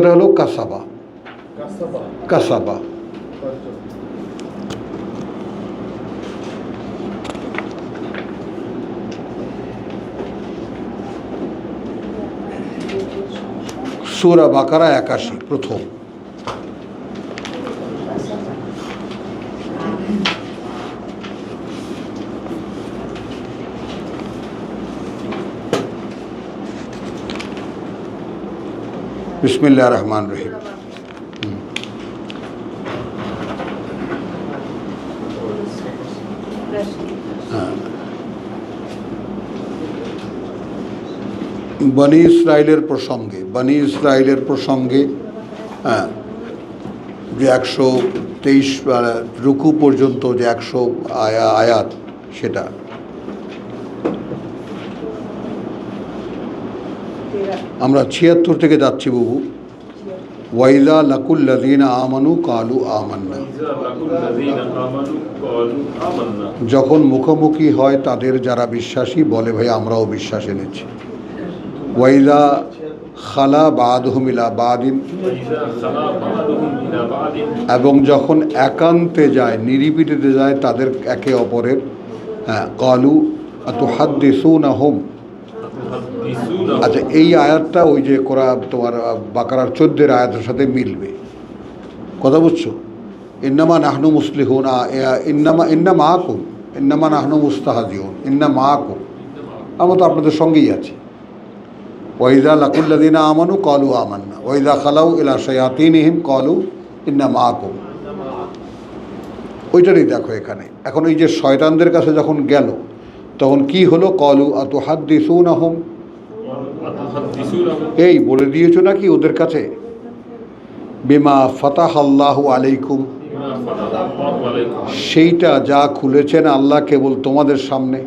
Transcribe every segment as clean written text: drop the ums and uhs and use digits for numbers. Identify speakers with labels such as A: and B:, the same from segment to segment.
A: হলো cassava. Cassava সূরা বাকারা ৮১ প্রথম। বিসমিল্লাহির রহমানির রহিম। বনি ইসরাইলের প্রসঙ্গে যে ১২৩ রুকু পর্যন্ত যে ১০০ আয়াত, সেটা আমরা ৭৬ থেকে যাচ্ছি বাবু। ওয়াইদা লাকুল্লাযীনা আমানু কালু আমান্না, যখন মুখোমুখি হয় তাদের যারা বিশ্বাসী বলে ভাই আমরাও বিশ্বাস এনেছি। ওয়াইদা খালা বাদহুম ইলা বাদিন, এবং যখন একান্তে যায়, নিরিবিলিতে যায় তাদের একে অপরের, কালু আতুহাদ্দিসুনাহুম। আচ্ছা, এই আয়াতটা ওই যে তোমার বাকারার ১৪ আয়াতের সাথে মিলবে, কথা বুঝছো? ইন্নামা নাহনু মুসলিহুন, ইন্না মাআকুম, ইন্নামা নাহনু মুস্তাহজিউন, ইন্না মাআকুম, আমরা তো আপনাদের সঙ্গেই আছি। ওয়াইদা লাকুল্লাযীনা আমানু কালু আমান্না ওয়াইদা খালাউ ইলা শায়াতিনহিম কালু ইন্না মাআকুম। ওইটারই দেখো এখানে। এখন এই যে শয়তানদের কাছে যখন গেল তখন কি হলো? কালু আতুহাদ্দিসুনাহুম, এই বলে দিয়েছো নাকি ওদের কাছে বিমা ফাতাহাল্লাহু আলাইকুম, সেইটা যা খুলেছেন আল্লাহ কেবল তোমাদের সামনে।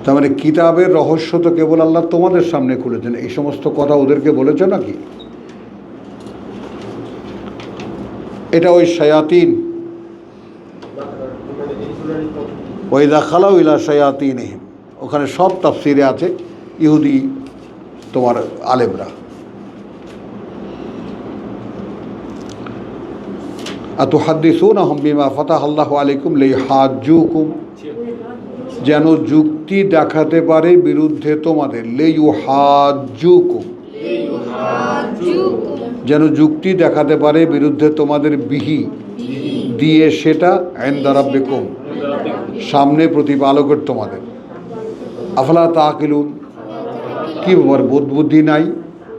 A: তার মানে কিতাবের রহস্য তো কেবল আল্লাহ তোমাদের সামনে খুলেছেন, এই সমস্ত কথা ওদেরকে বলেছ নাকি? এটা ওই শায়াতিন, ওয়াইদা খালাউ ইলা শায়াতিনহিম, ওখানে সব তাফসিরে আছে, ইহুদি তোমার আলেমরা। আতুহাদ্দিসুনাহুম বিমা ফাতাহাল্লাহু আলাইকুম লিহাজ্জুকুম, যেন যুক্তি দেখাতে পারে বিরুদ্ধে তোমাদের। লিইউহাজ্জুকুম, যেন যুক্তি দেখাতে পারে বিরুদ্ধে তোমাদের, বিহি দিয়ে, সেটা ইনদা রাব্বিকুম, সামনে প্রতিপালকের তোমাদের। আফলা তাকিলুন, কি ব্যাপার বোধ বুদ্ধি নাই,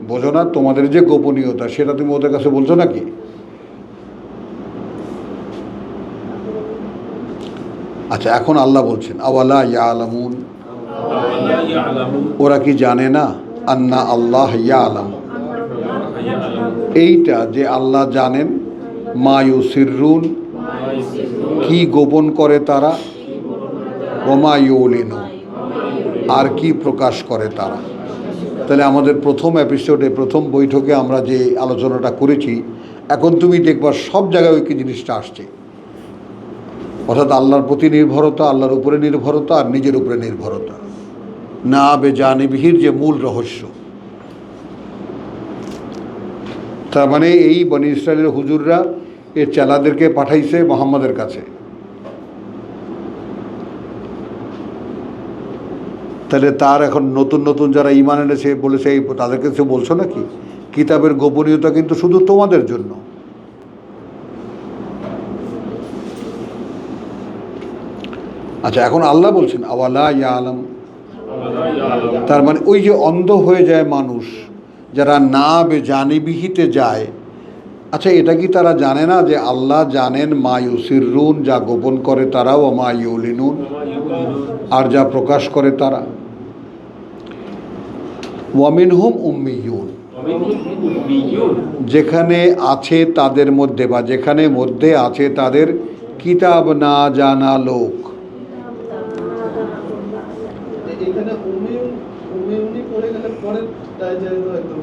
A: বোঝো না? তোমাদের যে গোপনীয়তা সেটা তুমি ওদের কাছে বলছো নাকি? আচ্ছা, এখন আল্লাহ বলছেন আওয়ালা ইয়ালামুন, ওরা কি জানে না? আন্না আল্লাহ ইয়ালাম, এইটা যে আল্লাহ জানেন, মা ইউসিররুন, কি গোপন করে তারা, ওমা ইউলিনুন, আর কি প্রকাশ করে তারা। তাহলে আমাদের প্রথম এপিসোডে, প্রথম বৈঠকে আমরা যে আলোচনাটা করেছি, এখন তুমি দেখবা সব জায়গায় ওই কি জিনিসটা আসছে, অর্থাৎ আল্লাহর প্রতি নির্ভরতা, আল্লাহর উপরে নির্ভরতা আর নিজের উপরে নির্ভরতা, না বেজানিবিহির যে মূল রহস্য। তার মানে এই বনি ইসরায়েলের হুজুররা এর চেলাদেরকে পাঠাইছে মুহাম্মদের কাছে। তাহলে তার এখন নতুন নতুন যারা ঈমান এনেছে বলেছে, এই তাদেরকে সে বলছো নাকি কিতাবের গোপনীয়তা কিন্তু শুধু তোমাদের জন্য। আচ্ছা, এখন আল্লাহ বলছেন আওয়ালা ইয়ালাম, তার মানে ওই যে অন্ধ হয়ে যায় মানুষ যারা না বেজানিবিহিতে যায়, আচ্ছা এটা কি তারা জানে না যে আল্লাহ জানেন মা ইউসিররুন, যা গোপন করে তারা, ও মা ইউলিনুন, আর যা প্রকাশ করে তারা। ওয়ামিনহুম উম্মিয়ুন, যেখানে আছে তাদের মধ্যে, বা যেখানে মধ্যে আছে তাদের কিতাব না জানা লোক।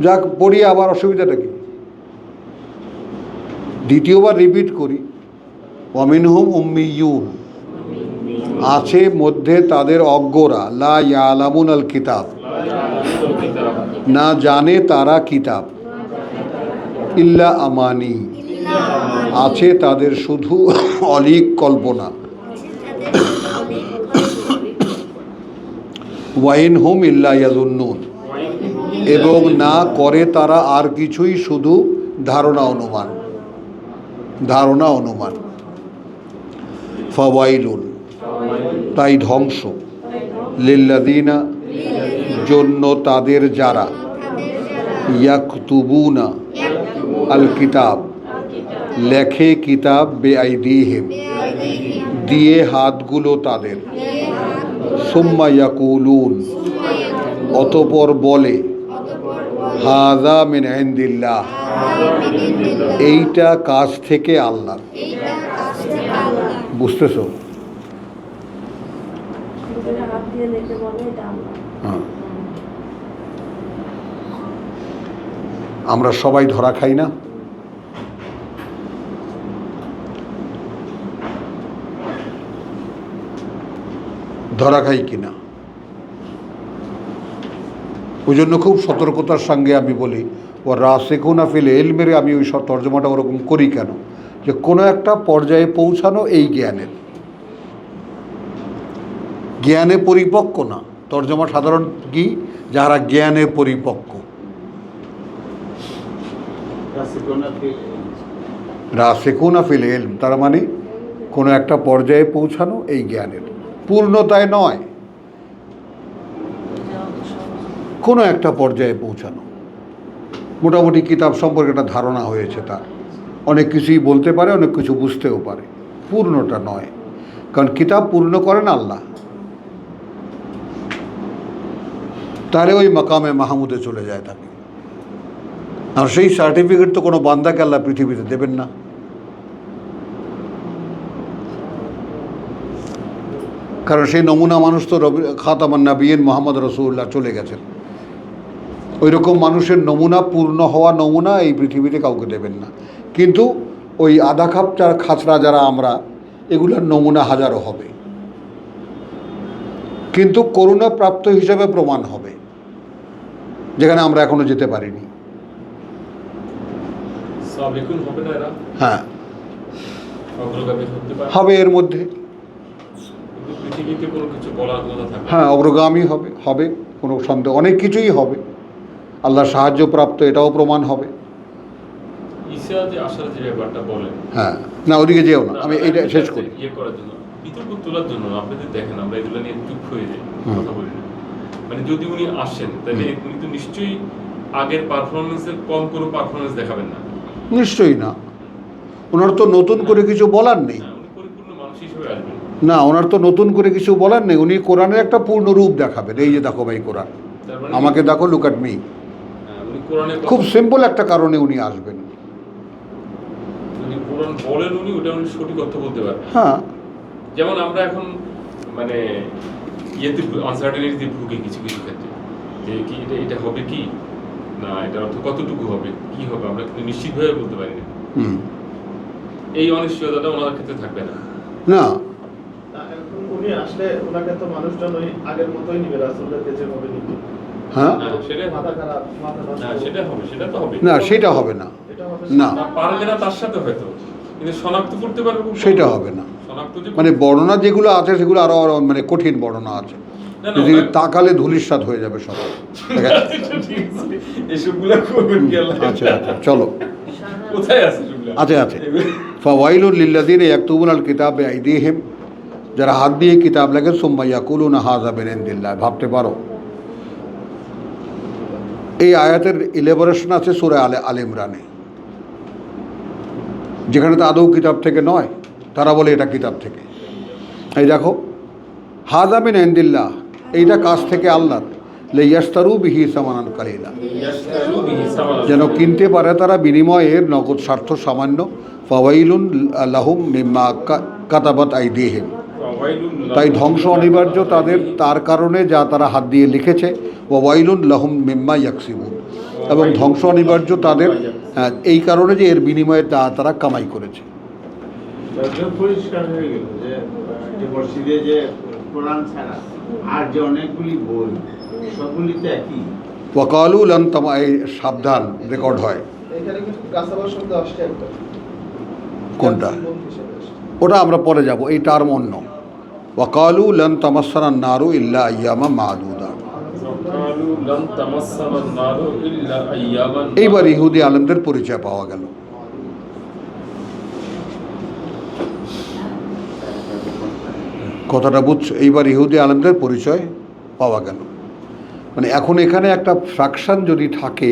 A: যাক, পড়ি আবার, অসুবিধাটা কি? দ্বিতীয়বার রিপিট করি, ওয়ামিনহুম উম্মিয়ুন, আছে মধ্যে তাদের অজ্ঞরা, লা ইয়ালামুন আল কিতাব, না জানে তারা কিতাব, ইল্লা আমানি, আছে তাদের শুধু অলীক কল্পনা, ওয়াইন হুম ইল্লা ইয়াজুন্নুন, এবং না করে তারা আর কিছুই, শুধু ধারণা অনুমান, ধারণা অনুমান। ফাওয়াইলুন, তাই ধ্বংস, লিল্লাযিনা, জন্য তাদের যারা, ইয়াকতুবুনা আল কিতাব, লেখে কিতাব, বেআইদিহিম, দিয়ে হাতগুলো তাদের, সুম্মা ইয়াকুলুন, অতঃপর বলে, হাযা মিন ইনদিল্লাহ, এইটা কাছ থেকে আল্লাহ। বুঝতেছো? হ্যাঁ, আমরা সবাই ধরা খাই না? ধরা খাই কিনা? ওই জন্য খুব সতর্কতার সঙ্গে আমি বলি, ও রাসিকুনা ফিল ইলমের, আমি ওই সব তর্জমাটা ওরকম করি কেন, যে কোনো একটা পর্যায়ে পৌঁছানো এই জ্ঞানের, জ্ঞানে পরিপক্ক না। তর্জমা সাধারণ কি, যারা জ্ঞানে পরিপক্ক। রাসিকুনা ফিল ইলম, তার মানে কোনো একটা পর্যায়ে পৌঁছানো এই জ্ঞানের, পূর্ণতায় নয়, কোনো একটা পর্যায়ে পৌঁছানো। মোটামুটি কিতাব সম্পর্কে একটা ধারণা হয়েছে তার, অনেক কিছুই বলতে পারে, অনেক কিছু বুঝতেও পারে, পূর্ণটা নয়। কারণ কিতাব পূর্ণ করেন আল্লাহ, তারে ওই মাকামে মাহমুদে চলে যায় থাকে। আর সেই সার্টিফিকেট তো কোনো বান্দাকে আল্লাহ পৃথিবীতে দেবেন না। কারণ সেই নমুনা মানুষ তো খাতামান নাবিয়িন মুহাম্মদ রাসূলুল্লাহ চলে গেছেন। ওই রকম মানুষের নমুনা, পূর্ণ হওয়া নমুনা এই পৃথিবীতে কাউকে দেবেন না। কিন্তু ওই আধা খাপ খাচরা যারা আমরা, এগুলোর নমুনা হাজারো হবে, কিন্তু করুণা প্রাপ্ত হিসেবে প্রমাণ হবে, যেখানে আমরা এখনো যেতে পারিনি। হ্যাঁ, হবে এর মধ্যে। হ্যাঁ, অগ্রগামী হবে, হবে, কোনো সন্দেহ, অনেক কিছুই হবে। আল্লাহর সাহায্য প্রাপ্ত, এটাও প্রমাণ হবে। হ্যাঁ, না ওদিকে যেও না, আমি এইটা শেষ করি।
B: মানে যদি উনি আসেন, তাহলে উনি তো নিশ্চয়ই আগের পারফরমেন্সের কম কোনো পারফরমেন্স দেখাবেন না।
A: নিশ্চয়ই না, ওনার তো নতুন করে কিছু বলার নেই।
B: উনি পরিপূর্ণ মানুষ হিসেবে আসবেন
A: না, ওনার তো নতুন করে কিছু বলার নেই। উনি কোরআনের একটা পূর্ণ রূপ দেখাবেন। এই যে দেখো ভাই কোরআন, আমাকে দেখো, লুক অ্যাট মি। খুব সিম্পল একটা কারণে উনি আসবেন।
B: যদি কোরআন বলেন উনি, ওটা উনি সঠিক অর্থ বলতে পারবেন।
A: হ্যাঁ,
B: যেমন আমরা এখন মানে ইয়েতে আনসার্টেনিটি ভুগি কিছু কিছু ক্ষেত্রে, যে কি এটা হবে কি না, এটার অর্থ কতটুকু হবে, কি হবে, আমরা কিন্তু নিশ্চিতভাবে বলতে পারি না। এই অনিশ্চয়তাটা ওনার ক্ষেত্রে থাকবে না।
A: না,
C: উনি আসলে ওনাকে তো মানুষজন ওই আগের মতোই নিবে, রাসূলকে যেভাবে নিবে।
A: হ্যাঁ,
B: সেটা
C: মাথা খারাপ, মাথা নষ্ট,
B: সেটা হবে, সেটা তো হবে
A: না, সেটা হবে না। না,
B: পারবে না তার সাথে হয়তো, কিন্তু শনাক্ত করতে পারবে,
A: সেটা হবে না।
B: শনাক্ত
A: মানে বর্ণনা যেগুলো আছে সেগুলো আরো মানে কঠিন বর্ণনা আছে, যদি তাকালে ধুলিস্বাদ হয়ে যাবে সব।
B: এসবগুলা করবেন কি আল্লাহ?
A: আচ্ছা আচ্ছা, চলো।
B: কোথায় আছে এসবগুলা?
A: আচ্ছা আচ্ছা, ফাওয়াইলুল লিল্লাযিনা ইয়াকতুবুনাল কিতাবা বিআইদিহিম, যারা হাত দিয়ে কিতাব লেখেন, সুম্মা ইয়াকুলুনা হাযা মিন ইনদিল্লাহ। ভাবতে পারো, এই আয়াতের ইলাবোরেশন আছে সূরা আলে ইমরানে, যেখানে তো আদৌ কিতাব থেকে নয়, তারা বলে এটা কিতাব থেকে। এই দেখো, হাযা মিন ইনদিল্লাহ, এইটা কাছ থেকে আল্লাহর, লিয়াশতারু বিহি সামানান কালিলা, যেন কিনতে পারে তারা বিনিময়ের নগদ স্বার্থ সামান্য। ফাওয়াইলুন লাহুম মিম্মা কাতাবাত আইদিহিম, তাই ধ্বংস অনিবার্য তাদের তার কারণে যা তারা হাত দিয়ে লিখেছে। ওয়াইলুন লাহুম মিম্মা ইয়াকসিবুন, এবং ধ্বংস অনিবার্য তাদের এই কারণে যে এর বিনিময়ে তারা কামাই করেছে।
D: পরিষ্কার হয়ে গেল যে মসজিদে যে কোরআন ছাড়া আর যে অনেকগুলি বই, সবগুলিতে একই।
A: ওয়াকালু লান তামা, এই সাবধান, রেকর্ড হয়।
C: এখানে কিছু কাসাবার শব্দ আসছে একটা।
A: কোনটা?
C: জীবন হিসেবে আসছে।
A: ওটা আমরা পরে যাব, এই টার্ম অন্য। ওয়াকালু লান তামাসসানা নারু ইল্লা আইয়ামা মাদুদা।
B: وقالوا لن تمسنا النار إلا أياما
A: এইবার ইহুদি আলেমদের পরিচয় পাওয়া গেল। কথাটা বুঝছো? এইবার ইহুদি আলেমদের পরিচয় পাওয়া গেল। মানে এখন এখানে একটা ফ্র্যাকশন যদি থাকে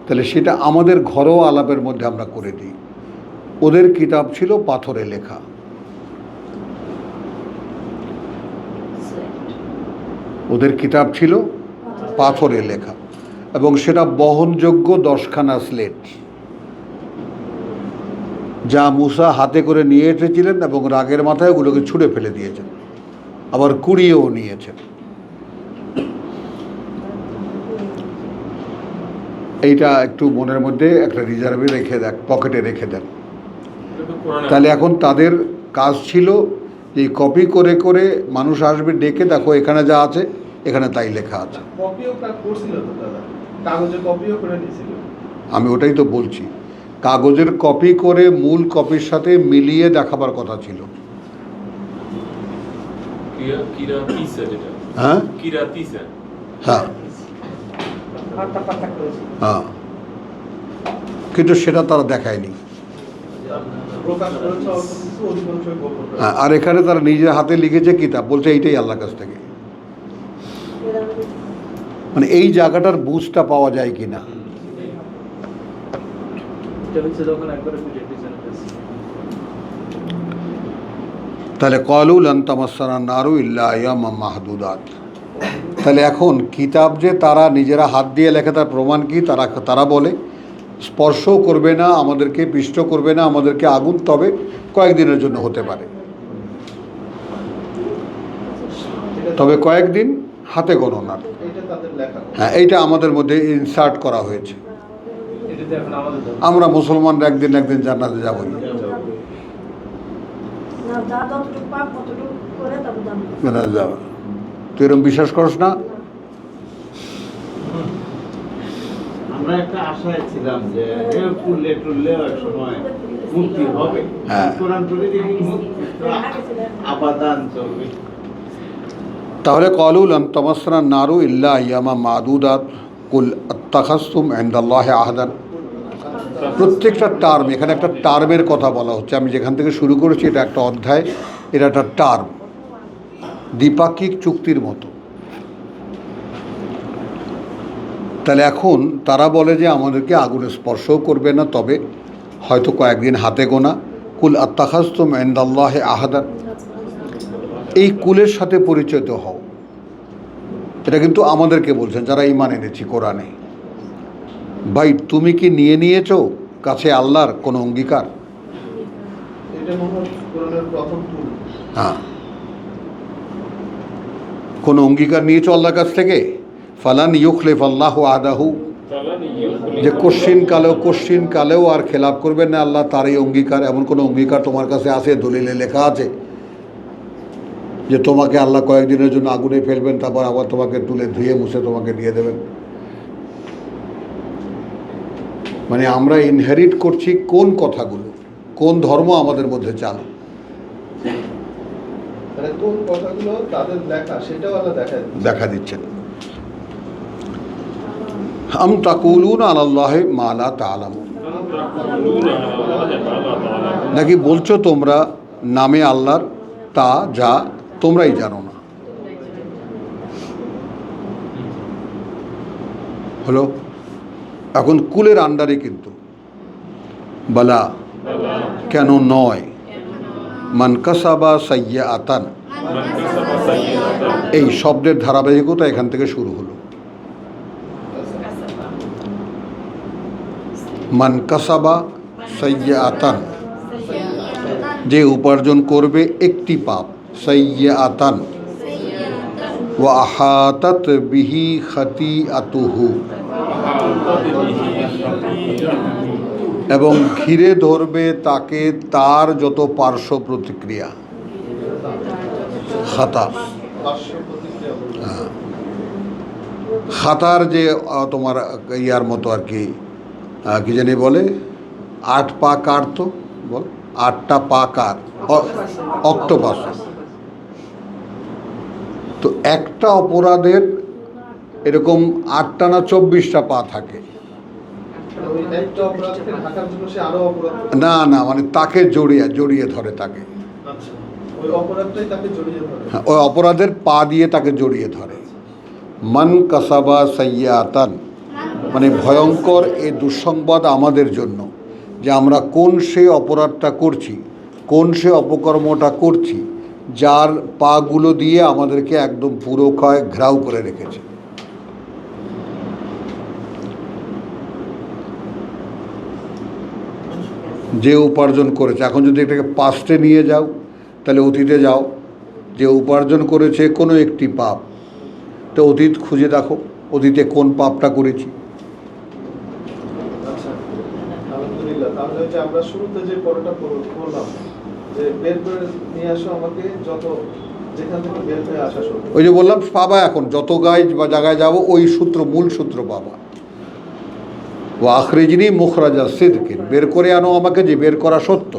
A: তাহলে সেটা আমাদের ঘরোয়া আলাপের মধ্যে আমরা করে দিই। ওদের কিতাব ছিল পাথরে লেখা, ওদের কিতাব ছিল পাথরে লেখা, এবং সেটা বহনযোগ্য 10খানা স্লেট, যা মুসা হাতে করে নিয়ে এসেছিলেন এবং রাগের মাথায় ওগুলোকে ছুঁড়ে ফেলে দিয়েছেন, আবার কুড়িয়েও নিয়েছেন। এইটা একটু মনের মধ্যে একটা রিজার্ভে রেখে দেন, পকেটে রেখে দেন। তাহলে এখন তাদের কাজ ছিল এই কপি করে করে মানুষ আসবে ডেকে, দেখো এখানে যা আছে এখানে তাই লেখা আছে।
C: কপিও করছিল তো দাদা, কাগজে কপিও করে নিয়েছিল।
A: আমি ওটাই তো বলছি, কাগজের কপি করে মূল কপির সাথে মিলিয়ে দেখাবার কথা ছিল।
B: কিরাতিসা যেটা,
A: হ্যাঁ
B: কিরাতিসা।
A: হ্যাঁ হ্যাঁ, কিন্তু সেটা তারা দেখায়নি।
C: প্রকাশ করেছে অল্প কিছু, অধিকাংশই গোপন রাখে।
A: হ্যাঁ, আর এখানে তারা নিজের হাতে লিখেছে কিতাব, বলছে এইটাই আল্লাহর কাছ থেকে। মানে এই জায়গাটার বুঝটা পাওয়া যায় কি না। তাহলে কলু লান তামাসসানা নারু ইল্লা আইয়ামান মাহদুদাত। তাহলে এখন কিতাব যে তারা নিজেরা হাত দিয়ে লেখে তার প্রমাণ কি? তারা বলে স্পর্শও করবে না আমাদেরকে, পিষ্ট করবে না আমাদেরকে আগুন, তবে কয়েকদিনের জন্য হতে পারে, তবে কয়েকদিন হাতে গণনার।
C: এটা তাদের লেখা।
A: হ্যাঁ, এইটা আমাদের মধ্যে ইনসার্ট করা হয়েছে। আমরা মুসলমানরা একদিন একদিন জান্নাতে যাবই। জান্নাতে যাবে। তুই এরকম বিশ্বাস করস না?
D: আমরা একটা আশায় ছিলাম যে টুললে টুললে এক সময় মুক্তি হবে।
A: হ্যাঁ।
D: কোরআন পড়ে দেখি মুক্তি আবাদান চলবে।
A: তাহলে কলু লান তামাসসানা নারু ইল্লা আইয়ামা মাদুদাত কুল আত্তাখাযতুম ইনদাল্লাহি আহদান। প্রত্যেকটা টার্ম, এখানে একটা টার্মের কথা বলা হচ্ছে। আমি যেখান থেকে শুরু করেছি এটা একটা অধ্যায়, এটা একটা টার্ম, দ্বিপাক্ষিক চুক্তির মতো। তাহলে এখন তারা বলে যে আমাদেরকে আগুনে স্পর্শও করবে না, তবে হয়তো কয়েকদিন হাতে গোনা। কুল আত্তাখাযতুম ইনদাল্লাহি আহদান, এই কুলের সাথে পরিচিত হও। এটা কিন্তু আমাদেরকে বলছেন যারা ঈমান এনেছি কোরআনে। ভাই, তুমি কি নিয়ে নিয়েছো কাছে আল্লাহর কোনো অঙ্গীকার?
C: এটা মনে হয় কোরআনের প্রথম টুল।
A: হ্যাঁ, কোনো অঙ্গীকার নিয়েছো আল্লাহর কাছ থেকে? ফালান ইউখলিফ আল্লাহু আহদাহু, যে কোশ্চিন কালেও আর খেলাপ করবেন না আল্লাহ তার এই অঙ্গীকার। এমন কোনো অঙ্গীকার তোমার কাছে আছে? দলিলে লেখা আছে যে তোমাকে আল্লাহ কয়েকদিনের জন্য আগুনে ফেলবেন, তারপর আবার তোমাকে তুলে ধুয়ে মুছে তোমাকে দিয়ে দেবেন? মানে আমরা ইনহেরিট করছি কোন কথাগুলো, কোন ধর্ম আমাদের মধ্যে চালু?
C: মানে কোন কথাগুলো তাদের লেখা সেটাও আল্লাহ
A: দেখা দিচ্ছেন। আম তাকুলুনা আলাল্লাহি মা লা তা'লামুন, নাকি বলছো তোমরা নামে আল্লাহর তা যা তোমরাই জানো না। হলো, এখন কুলের আন্ডারে কিন্তু বালা, কেন নয়? মান কাসাবা সাইয়্যাতান, এই শব্দের ধারাবাহিকতা এখান থেকে শুরু হলো। মান কাসাবা সাইয়্যাতান, যে উপার্জন করবে একটি পাপ, সাইয়্যাতান ওয়া আহাতাত বিহি খাতিআতুহু, এবং ঘিরে ধরবে তাকে তার যত পার্শ্ব প্রতিক্রিয়া, খাতা। খাতার যে তোমার ইয়ার মতো আর কি কি জানি বলে 8 পা কার, তো বল 8টা পা কার, অক্টোপাস। তো একটা অপরাধের এরকম 8টা না 24টা পা থাকে।
C: ওই একটা অপরাধকে ঢাকার জন্য সে আরো অপরাধ করে।
A: না না, মানে তাকে জড়িয়ে ধরে তাকে,
C: আচ্ছা, ওই অপরাধটাই তাকে জড়িয়ে ধরে।
A: হ্যাঁ, ওই অপরাধের পা দিয়ে তাকে জড়িয়ে ধরে। মান কাসাবা সাইয়াতান, মানে ভয়ঙ্কর এই দুঃসংবাদ আমাদের জন্য যে আমরা কোন সে অপরাধটা করছি, কোন সে অপকর্মটা করছি, যার পাগুলো দিয়ে আমাদেরকে একদম পুরো ঘেরাও করে রেখেছে। যে উপার্জন করেছে, এখন যদি এটাকে পাস্টে নিয়ে যাও তাহলে অতীতে যাও, যে উপার্জন করেছে কোনো একটি পাপ, তো অতীত খুঁজে দেখো অতীতে কোন পাপটা করেছি।
C: আচ্ছা, আলহামদুলিল্লাহ। তাহলে যে আমরা শুরুতে যে পড়াটা পড়লাম যে বের করে নিয়ে আসো আমাকে, যত যেখান থেকে বের হয়ে আসা শুরু।
A: ওই যে বললাম পাবা, এখন যত বা জায়গায় যাবো ওই সূত্র, মূল সূত্র পাবা। ও আখরিজনি মুখরাজা সিদ্কিন, বের করে আনো আমাকে যে বের করা সত্য।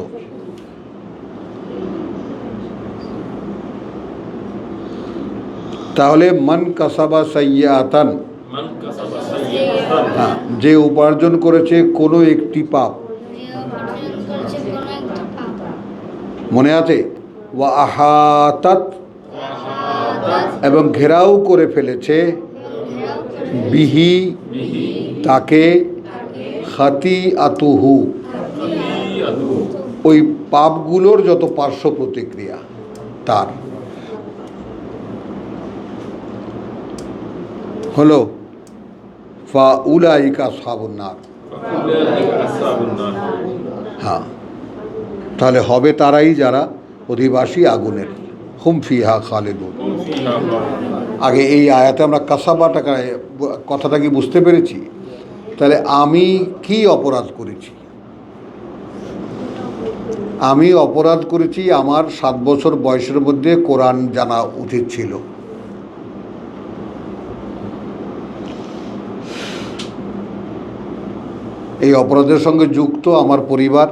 A: তাহলে মান কাসাবা সাইয়াতান,
B: মান কাসাবা সাইয়্যাতান,
A: হ্যাঁ, যে উপার্জন করেছে কোনো একটি পাপ, মনে আছে? ওয়া আহাতাত, এবং ঘেরাও করে ফেলেছে, বিহি, তাকে, খাতি আতুহু, ওই পাপগুলোর যত পার্শ্ব প্রতিক্রিয়া তার। হলো ফা উলাইকা আসহাবুন নার,
B: উলাইকা আসহাবুন নার।
A: হ্যাঁ, তাহলে হবে তারাই যারা অধিবাসী আগুনের। হুম ফিহা খালিদুন।
B: হুম ফিহা খালিদুন।
A: আগে এই আয়াতে আমরা কাসাবাটা কথাটা কি বুঝতে পেরেছি? তাহলে আমি কি অপরাধ করেছি? আমি অপরাধ করেছি, আমার 7 বছর বয়সের মধ্যে কোরআন জানা উচিত ছিল। এই অপরাধের সঙ্গে যুক্ত আমার পরিবার,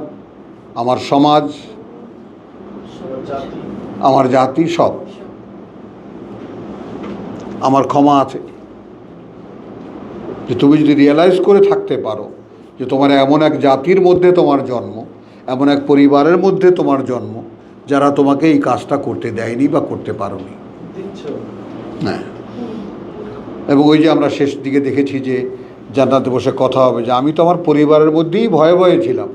A: আমার সমাজ,
C: জাতি,
A: আমার জাতি, সব। আমার ক্ষমা আছে যে তুমি যদি রিয়েলাইজ করে থাকতে পারো যে তোমার এমন এক জাতির মধ্যে তোমার জন্ম, এমন এক পরিবারের মধ্যে তোমার জন্ম যারা তোমাকে এই কাজটা করতে দেয়নি বা করতে পারোনি।
C: দিচ্ছ।
A: হ্যাঁ, এবং ওই যে আমরা শেষ দিকে দেখেছি যে জান্নাতে বসে কথা হবে যে আমি তো আমার পরিবারের মধ্যেই ভয়ে ভয়ে ছিলাম।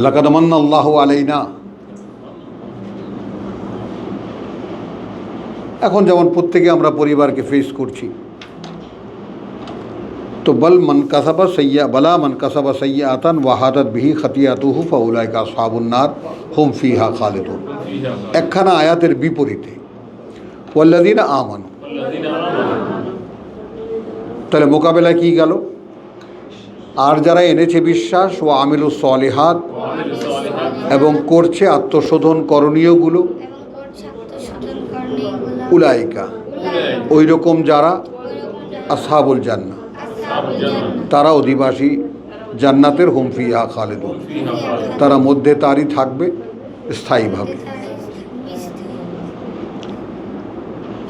A: লাকাদ মান্না আল্লাহু আলাইনা। এখন যেমন প্রত্যেকে আমরা পরিবারকে ফেস করছি, তো বলা মান কাসাবা সাইয়্যাতান ওয়া হাদাত বিহি খাতিয়াতুহু ফাউলাইকা আসহাবুন নার হুম ফিহা খালিদুন। একখানা আয়াতের বিপরীতে ওয়াল্লাযিনা আমানু, তাহলে মোকাবেলায় কি গেল? আর যারা এনেছে বিশ্বাস, ও আমিলুস সলিহাত, এবং করছে আত্মশোধন করণীয়গুলো, উলাইকা, ওই রকম যারা আসহাবুল জান্নাহ, তারা অধিবাসী জান্নাতের, হুম ফিহা খালিদুন, তারা মধ্যে তারই থাকবে স্থায়ীভাবে।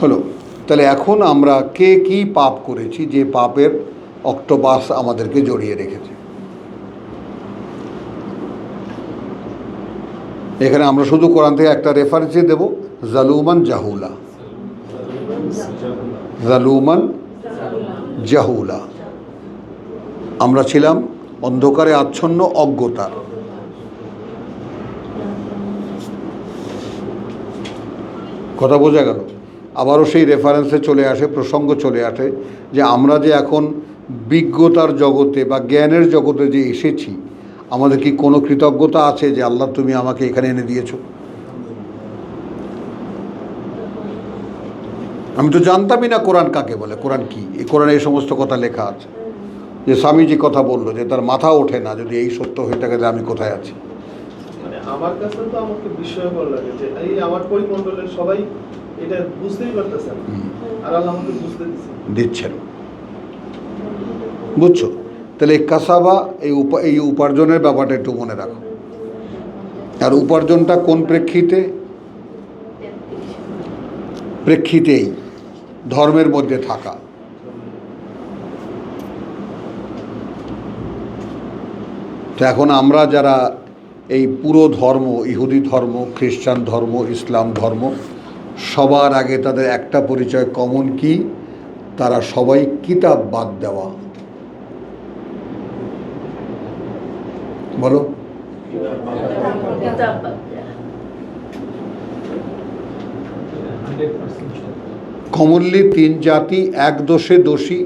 A: হলো, তাহলে এখন আমরা কে কি পাপ করেছি যে পাপের অক্টোপাস আমাদেরকে জড়িয়ে রেখেছে। এখানে আমরা শুধু কোরআন থেকে একটা রেফারেন্সই দেব, জালুমান জাহুলা, জালুমান জাহুলা। আমরা ছিলাম অন্ধকারে আচ্ছন্ন, অজ্ঞতার। কথা বোঝা গেল? আবারও সেই রেফারেন্সে চলে আসে, প্রসঙ্গ চলে আসে যে আমরা যে এখন বিজ্ঞতার জগতে বা জ্ঞানের জগতে যে এসেছি, আমাদের কি কোনো কৃতজ্ঞতা আছে যে আল্লাহ তুমি আমাকে এখানে এনে দিয়েছো? আমি তো জানতামই না কোরআন কাকে বলে, কোরআন কি। এই কোরআনে এই সমস্ত কথা লেখা আছে। যে স্বামীজি কথা বললো যে তার মাথা ওঠে না যদি এই সত্য হয়ে থাকে যে আমি কোথায় আছি।
C: মানে আমার কাছে তো আমাকে বিস্ময়কর লাগে যে এই আমার পরিমণ্ডলের সবাই এটা বুঝতেই পারতেছেন না। আর আল্লাহ আমাকে বুঝতে দিচ্ছে।
A: দিচ্ছেন। বুঝছো? তাহলে এই কাসাবা, এই উপার্জনের ব্যাপারটা একটু মনে রাখো। আর উপার্জনটা কোন প্রেক্ষিতেই ধর্মের মধ্যে থাকা। তো এখন আমরা যারা এই পুরো ধর্ম, ইহুদি ধর্ম, খ্রিস্টান ধর্ম, ইসলাম ধর্ম, সবার আগে তাদের একটা পরিচয় কমন কি? তারা সবাই কিতাব বাদ দেওয়া। বলো। কমনলি তিন জাতি এক দোষে দোষী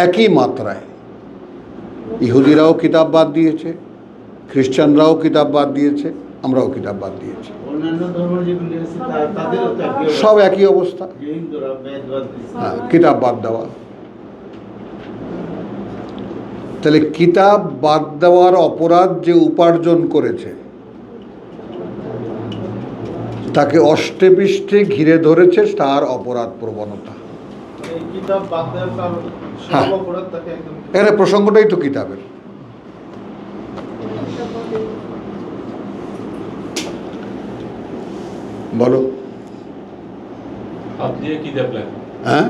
A: একই মাত্রায়। ইহুদিরাও কিতাব বাদ দিয়েছে, খ্রিস্টানরাও কিতাব বাদ দিয়েছে, আমরাও কিতাব বাদ দিয়েছি।
D: অন্যান্য ধর্ম যেগুলি আছে তাদেরও তো একই
A: সব একই অবস্থা।
D: হিন্দুরা বেদ বাদ দিচ্ছে।
A: হ্যাঁ, কিতাব বাদ দেওয়া। তাহলে কিতাব বাদ দেওয়ার অপরাধ যে উপার্জন করেছে তাকে অষ্টে পৃষ্ঠে ঘিরে ধরেছে তার অপরাধ প্রবণতা।
C: এই কিতাব বাদ দেওয়ার কারণ
A: হ্যাঁ।
C: সব অপরাধ তাকে একদম
A: এখানে প্রসঙ্গটাই তো কিতাবের। বলো।
B: হাত দিয়ে কিতাব লেখা,
A: হ্যাঁ,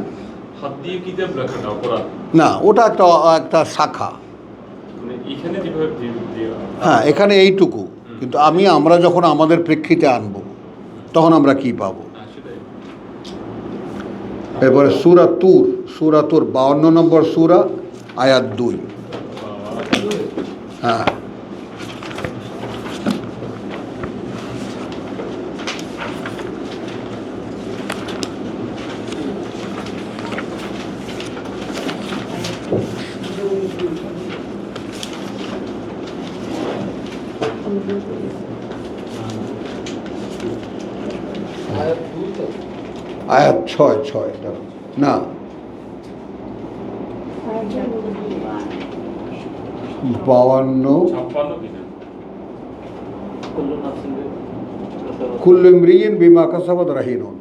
B: হাত দিয়ে কিতাব লেখাটা অপরাধ।
A: না, ওটা একটা শাখা।
B: মানে এখানে যেভাবে
A: হ্যাঁ, এখানে এইটুকু। কিন্তু আমরা যখন আমাদের প্রেক্ষিতে আনবো তখন আমরা কি পাবো?
B: সেটাই।
A: এরপরে সূরা তুর 52 নম্বর সূরা, আয়াত 2। হ্যাঁ, আয়াত 6 না, 52।
B: 56 কিনা?
A: কুল্লু ইমরিইন বিমা কাসাবাত রাহিনুন।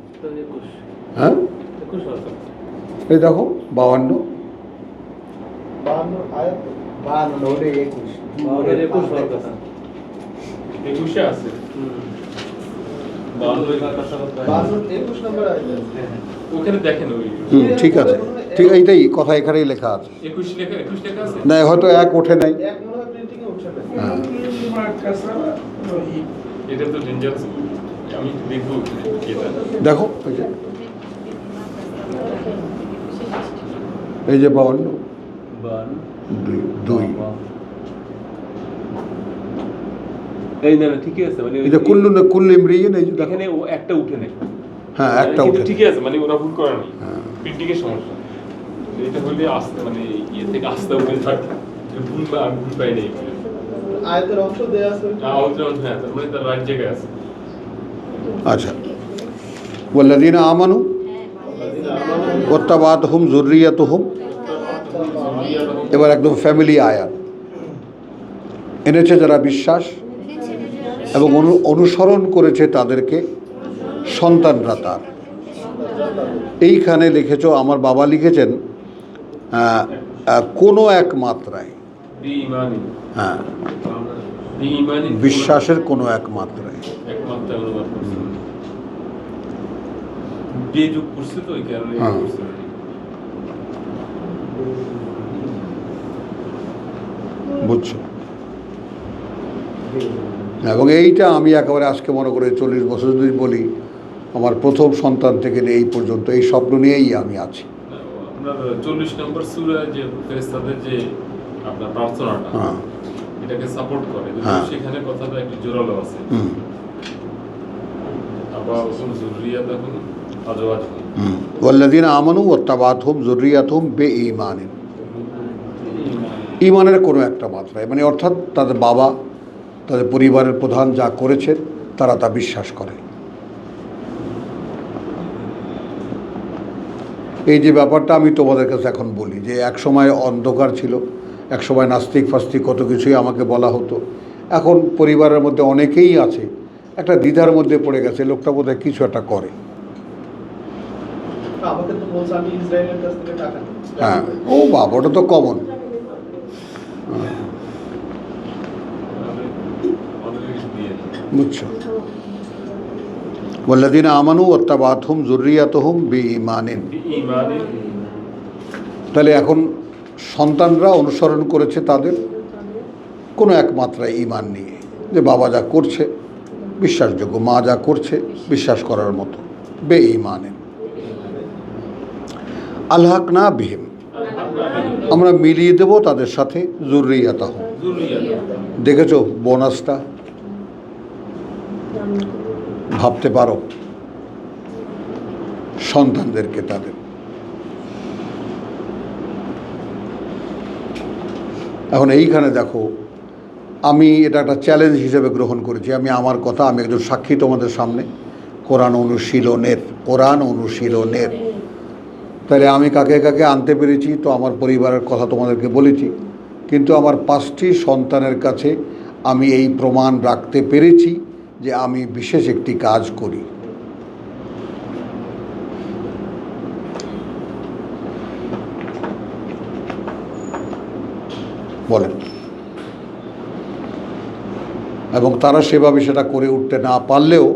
A: হ্যাঁ, এই দেখো 52।
C: 52 আয়াত
B: 21 আছে।
C: 21 নম্বর আয়াত আছে।
B: ওখানে দেখেন ওই
A: ঠিক আছে, ঠিক, এইটাই কথা এখানেই লেখা আছে।
B: 21 লেখা আছে।
A: না, হয়তো এক ওঠে নাই।
C: এক মনে হয় প্রিন্টিং এ উঠছে না।
A: হ্যাঁ,
B: এটা তো ডেঞ্জারাস। আমি দেখবো এটা।
A: দেখো এই যে 52 2।
E: এই না না ঠিকই আছে, মানে
A: এই যে কুল্লু ইমরিইন, এই যে দেখো।
E: এখানে ও একটা উঠে নেই।
A: হ্যাঁ, একটা
B: কিন্তু
A: ওঠে।
B: ঠিকই আছে, মানে ওরা ভুল করে নাই।
A: হ্যাঁ।
B: প্রিন্টিং এর সমস্যা। এটা হইলে আস্তে, মানে ইয়ে থেকে আস্তে উঠে থাকে। ভুল বা আমি ভুল পাই নাই।
C: আয়াতের অংশ দেয়া আছে ওইটা।
B: হ্যাঁ, তার মানে তার রাইট জায়গায় আছে।
A: আচ্ছা, ওয়াল্লাযীনা আমানু ওয়াত্তাবাতুহুম যুররিয়াতুহুম। এবার একদম ফ্যামিলি আয়াত এনেছে যারা বিশ্বাস এবং অনুসরণ করেছে তাদেরকে সন্তানরা তার। এইখানে লিখেছো, আমার বাবা লিখেছেন কোনো এক মাত্রায়।
B: বিঈমানি।
A: হ্যাঁ,
B: বিঈমানি
A: বিশ্বাসের কোনো এক মাত্রায়।
B: একমাত্র অনুবাদ করছে। বেযুগ করছে তো, এই কারণে
A: হ্যাঁ।
B: করছে।
A: বুঝছো? এবং এইটা আমি একেবারে আজকে মনে করে 40 বছর যদি বলি, আমার প্রথম সন্তান থেকে নিয়ে এই পর্যন্ত এই স্বপ্ন নিয়েই আমি আছি।
B: আপনার 40 নম্বর সূরা যে ফেরেশতাদের যে আপনার প্রার্থনাটা,
A: হ্যাঁ,
B: এটাকে সাপোর্ট করে।
A: হ্যাঁ।
B: সেখানে কথাটা একটু জোরালো আছে।
A: হুম,
B: আবার যুররিয়াতুহুম আজওয়াজুহুম।
A: ওয়াল্লাযীনা আমানু ওয়াত্তাবাতুহুম যুররিয়াতুহুম বিঈমানিন। ঈমানের কোনো একটা মাত্রায়, মানে অর্থাৎ তাদের বাবা, তাদের পরিবারের প্রধান যা করেছেন তারা তা বিশ্বাস করে। এই যে ব্যাপারটা আমি তোমাদের কাছে এখন বলি, যে এক সময় অন্ধকার ছিল, এক সময় নাস্তিক ফাস্তিক কত কিছুই আমাকে বলা হতো। এখন পরিবারের মধ্যে অনেকেই আছে একটা দ্বিধার মধ্যে পড়ে গেছে, লোকটা বোধহয় কিছু একটা করে।
C: আমাকে তো বলছে আমি ইসরায়েলের কাছ থেকে টাকা নিই।
A: হ্যাঁ, ও বাবা, ওটা তো কমন। বুঝছো? ওয়াল্লাযীনা আমানু ওয়াত্তাবাতহুম যুররিয়াতুহুম বিঈমানিন। তাহলে এখন সন্তানরা অনুসরণ করেছে তাদের কোনো একমাত্রা ঈমান নিয়ে, যে বাবা যা করছে বিশ্বাসযোগ্য, মা যা করছে বিশ্বাস করার মতো, বেঈমানিন। আলহাকনা বিহিম, আমরা মিলিয়ে দেব তাদের সাথে যুররিয়াতাহুম। দেখেছো বোনাসটা? ভাবতে পারো সন্তানদেরকে তাদের। এখন এইখানে দেখো, আমি এটা একটা চ্যালেঞ্জ হিসেবে গ্রহণ করেছি। আমি আমার কথা, আমি একজন সাক্ষী তোমাদের সামনে কোরআন অনুশীলনের। তাহলে আমি কাকে কাকে আনতে পেরেছি, তো আমার পরিবারের কথা তোমাদেরকে বলেছি, কিন্তু আমার 5টি সন্তানের কাছে আমি এই প্রমাণ রাখতে পেরেছি যে আমি বিশেষ একটি কাজ করি। বলেন। এবং তারা সেভাবে সেটা করে উঠতে না পারলেও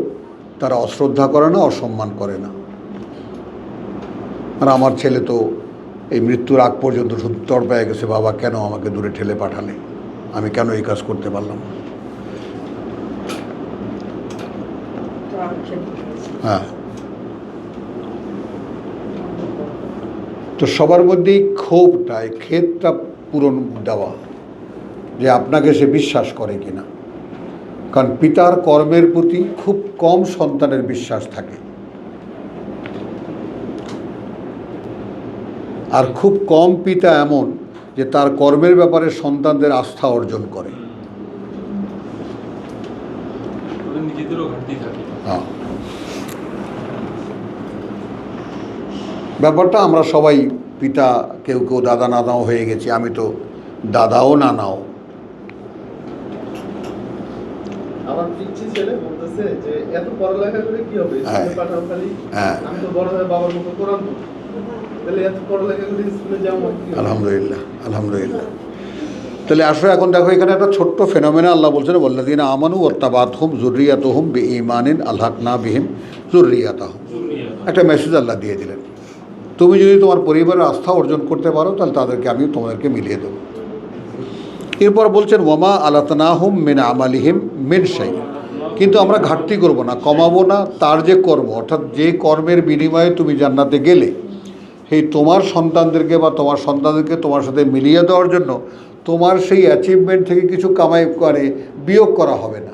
A: তারা অশ্রদ্ধা করে না, অসম্মান করে না। আর আমার ছেলে তো এই মৃত্যুর আগ পর্যন্ত শুধু তড়পায় গেছে, বাবা কেন আমাকে দূরে ঠেলে পাঠালে, আমি কেন এই কাজ করতে পারলাম না। হ্যাঁ, তো সবার মধ্যেই ক্ষোভটা, এই ক্ষেদটা পূরণ দেওয়া, যে আপনাকে সে বিশ্বাস করে কিনা। কারণ পিতার কর্মের প্রতি খুব কম সন্তানের বিশ্বাস থাকে, আর খুব কম পিতা এমন যে তার কর্মের ব্যাপারে সন্তানদের আস্থা অর্জন করে।
B: নিজেদেরও ঘাটতি থাকে।
A: হ্যাঁ, ব্যাপারটা আমরা সবাই পিতা, কেউ কেউ দাদা নানাও হয়ে গেছি, আমি তো দাদাও নানাও।
C: আমার পিচ্ছি ছেলে বলতেছে যে এত পড়ালেখা করে কি হবে, স্কুলে পাঠাও খালি, আমি তো বড় হয়ে বাবার মতো কোরআন পড়ব, তাহলে এত পড়ালেখা করে স্কুলে যাবো কি?
A: আলহামদুলিল্লাহ, আলহামদুলিল্লাহ। তাহলে আসলে এখন দেখো, এখানে একটা ছোট্ট ফেনোমেনা আল্লাহ বলছেন, ওয়াল্লাযীনা আমানু ওয়াত্তাবাতহুম যুররিয়াতুহুম বিঈমানিন আলহাকনা বিহিম যুররিয়াতাহুম। একটা মেসেজ আল্লাহ দিয়ে দিলেন, তুমি যদি তোমার পরিবারের আস্থা অর্জন করতে পারো তাহলে তাদেরকে আমি তোমাদেরকে মিলিয়ে দেবো। এরপর বলছেন ওয়ামা আলাতনাহুম মিন আমালিহিম মিন শাই, কিন্তু আমরা ঘাটতি করব না, কমাবো না তার যে কর্ম, অর্থাৎ যে কর্মের বিনিময়ে তুমি জান্নাতে গেলে, সেই তোমার সন্তানদেরকে বা তোমার সন্তানদেরকে তোমার সাথে মিলিয়ে দেওয়ার জন্য তোমার সেই অ্যাচিভমেন্ট থেকে কিছু কামাই করে বিয়োগ করা হবে না।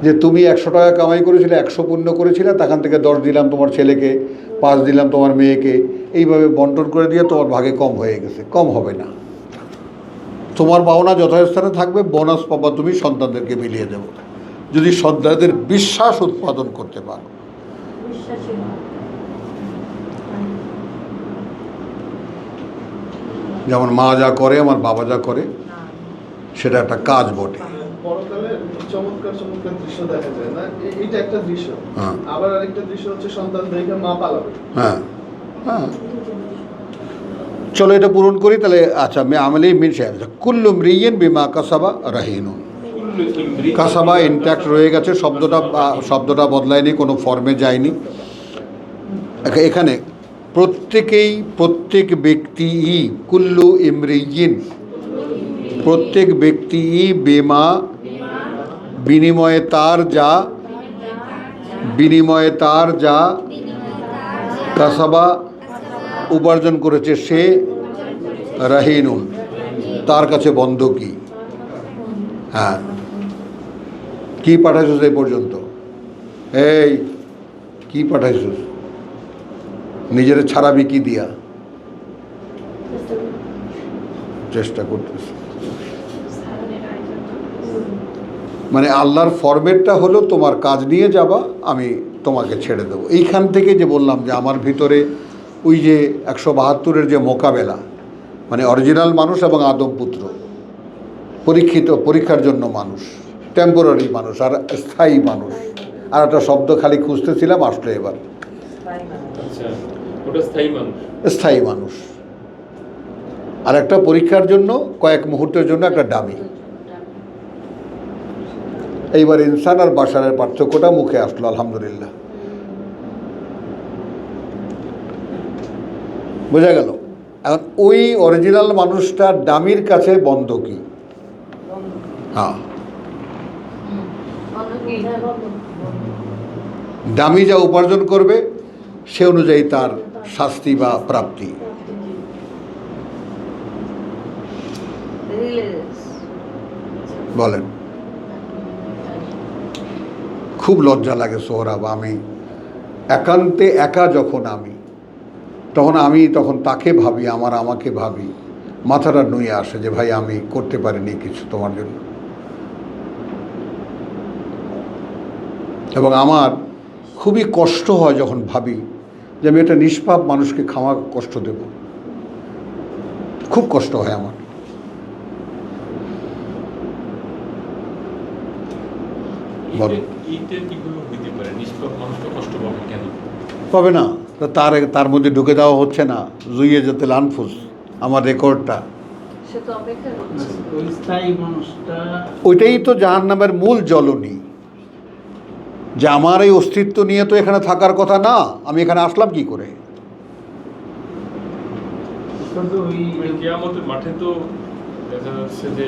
A: যে তুমি 100 টাকা কামাই করেছিলে, 100 পুণ্য করেছিলে, তখন থেকে 10 দিলাম তোমার ছেলেকে, 5 দিলাম তোমার মেয়েকে, এইভাবে বন্টন করে দিয়ে তোমার ভাগে কম হয়ে গেছে, কম হবে না। তোমার পাওনা যথাস্থানে থাকবে, বোনাস পাবা তুমি সন্তানদেরকে মিলিয়ে দেবো, যদি সন্তানদের বিশ্বাস উৎপাদন করতে পারো। যেমন মা যা করে, আমার বাবা যা করে, সেটা একটা কাজ বটে।
C: পরকালে চমৎকার চমৎকার দৃশ্য দেখা যায় না, এইটা একটা দৃশ্য।
A: হ্যাঁ।
C: আবার আরেকটা দৃশ্য হচ্ছে সন্তান দেখে মা পালাবে।
A: হ্যাঁ হ্যাঁ, চলো এটা পূরণ করি তাহলে। আচ্ছা, মে আমলে মিন সাহেব কুল্লু মরিয়িন বিমা কাসাবা রাহিনুন। কাসাবা ইনট্যাক্ট রয়ে গেছে, শব্দটা বদলায়নি, কোনো ফর্মে যায়নি। এখানে প্রত্যেক ব্যক্তিই, কুল্লু ইমরিয়িন, প্রত্যেক ব্যক্তিই বিমা, বিনিময়ে তার যা কাসাবা উপার্জন করেছে সে, রাহিনুন তার কাছে বন্ধকি। হ্যাঁ, কি পাঠাইছিস এই পর্যন্ত? এই কি পাঠাইছিস? নিজের ছাড়াবি কি দিয়া? চেষ্টা করতেছ। মানে আল্লাহর ফরম্যাটটা হলো তোমার কাজ নিয়ে যাবা, আমি তোমাকে ছেড়ে দেবো। এইখান থেকে যে বললাম যে আমার ভিতরে ওই যে 172-এর যে মোকাবেলা, মানে অরিজিনাল মানুষ এবং আদম পুত্র, পরীক্ষার জন্য মানুষ, টেম্পোরারি মানুষ আর স্থায়ী মানুষ, আর একটা শব্দ খালি খুঁজতেছিলাম, আসলো এবার।
B: আচ্ছা, ওটা স্থায়ী মানুষ।
A: স্থায়ী মানুষ, আর একটা পরীক্ষার জন্য কয়েক মুহূর্তের জন্য একটা ডামি। এইবার ইনসান আর বাশারের পার্থক্যটা মুখে আসলো, আলহামদুলিল্লাহ। বোঝা গেল? এখন ওই অরিজিনাল মানুষটা ডামির কাছে বন্ধকি। হ্যাঁ, ডামি যা উপার্জন করবে সে অনুযায়ী তার শাস্তি বা প্রাপ্তি। বলেন, খুব লজ্জা লাগে সোহরাব। আমি একান্তে একা যখন তখন তাকে ভাবি, আমাকে ভাবি, মাথাটা নুয়ে আসে যে ভাই আমি করতে পারিনি কিছু তোমার জন্য। এবং আমার খুবই কষ্ট হয় যখন ভাবি যে আমি একটা নিষ্পাপ মানুষকে কষ্ট দেব, খুব কষ্ট হয় আমার।
B: এইটা কিভাবে হইতে পারে? নিষ্পাপ মানুষটা কষ্ট পাবে কেন?
A: পাবে না, তার মধ্যে ঢুকে দেওয়া হচ্ছে না। জুইয়ে যেতে লানফুস আমার রেকর্ডটা,
D: ওই স্থায়ী মানুষটা
A: ওইটাই তো জাহান্নামের মূল জ্বলনি, যে আমার এই অস্তিত্ব নিয়ে তো এখানে থাকার কথা না, আমি এখানে আসলাম কি করে।
B: কিয়ামতের মাঠে তো দেখা যাচ্ছে যে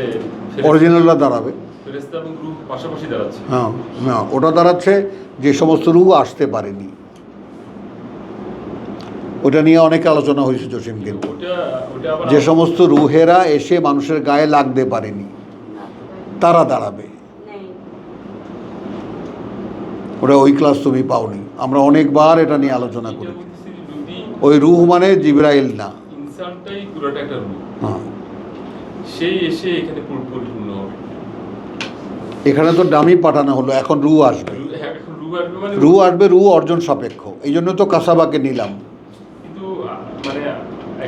A: অরিজিনালরা দাঁড়াবে,
B: ফেরেশতা এবং রূহ পাশাপাশি দাঁড়াচ্ছে।
A: হ্যাঁ হ্যাঁ, ওটা দাঁড়াচ্ছে যে সমস্ত রূহ আসতে পারেনি। ওটা নিয়ে অনেক আলোচনা হয়েছে জসিম, কিন্তু
B: ওটা আবার
A: যে সমস্ত রুহেরা এসে মানুষের গায়ে লাগতে পারেনি তারা দাঁড়াবে। ওটা ওই ক্লাস তুমি পাওনি, আমরা অনেকবার এটা নিয়ে আলোচনা করি। ওই রুহ মানে জিবরাইল না,
B: ইনসানটাই পুরোটা একটা রূহ।
A: হ্যাঁ,
B: সেই এসে এখানে পরিপূর্ণ হবে।
A: এখানে তো ডামি পাঠানো হলো, এখন রুহ আসবে।
B: এখন রূহ আসবে মানে
A: রুহ আসবে, রুহ অর্জন সাপেক্ষ। এই জন্য তো কাসাবাকে নিলাম।
B: কিন্তু মানে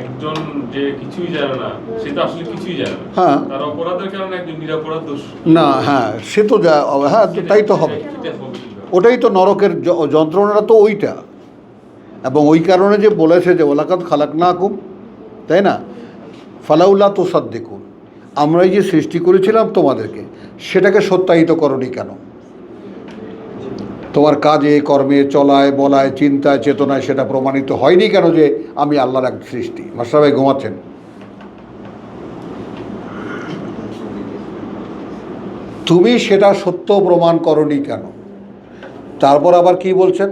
B: একজন যে কিছুই জানে না, সে তো আসলে কিছুই জানে না।
A: হ্যাঁ।
B: তার অপরাধের কারণে একজন নিরপরাধ দোষ
A: না, হ্যাঁ সে তো হ্যাঁ তাই তো হবে।
B: এটা হবে কিভাবে?
A: ওটাই তো নরকের যন্ত্রণাটা তো ওইটা। এবং ওই কারণে যে বলেছে যে ওলাকাত খালাকনাকুম, তাই না, ফালাউলা তুসাদ্দিকুন, আমরা এই যে সৃষ্টি করেছিলাম তোমাদেরকে, সেটাকে সত্যায়িত করনি কেন? তোমার কাজে কর্মে চলায় বলায় চিন্তায় চেতনায় সেটা প্রমাণিত হয়নি কেন যে আমি আল্লাহর এক সৃষ্টি? মাস্টার ভাই ঘুমাচ্ছেন? তুমি সেটা সত্য প্রমাণ করনি কেন? তারপর আবার কি বলছেন,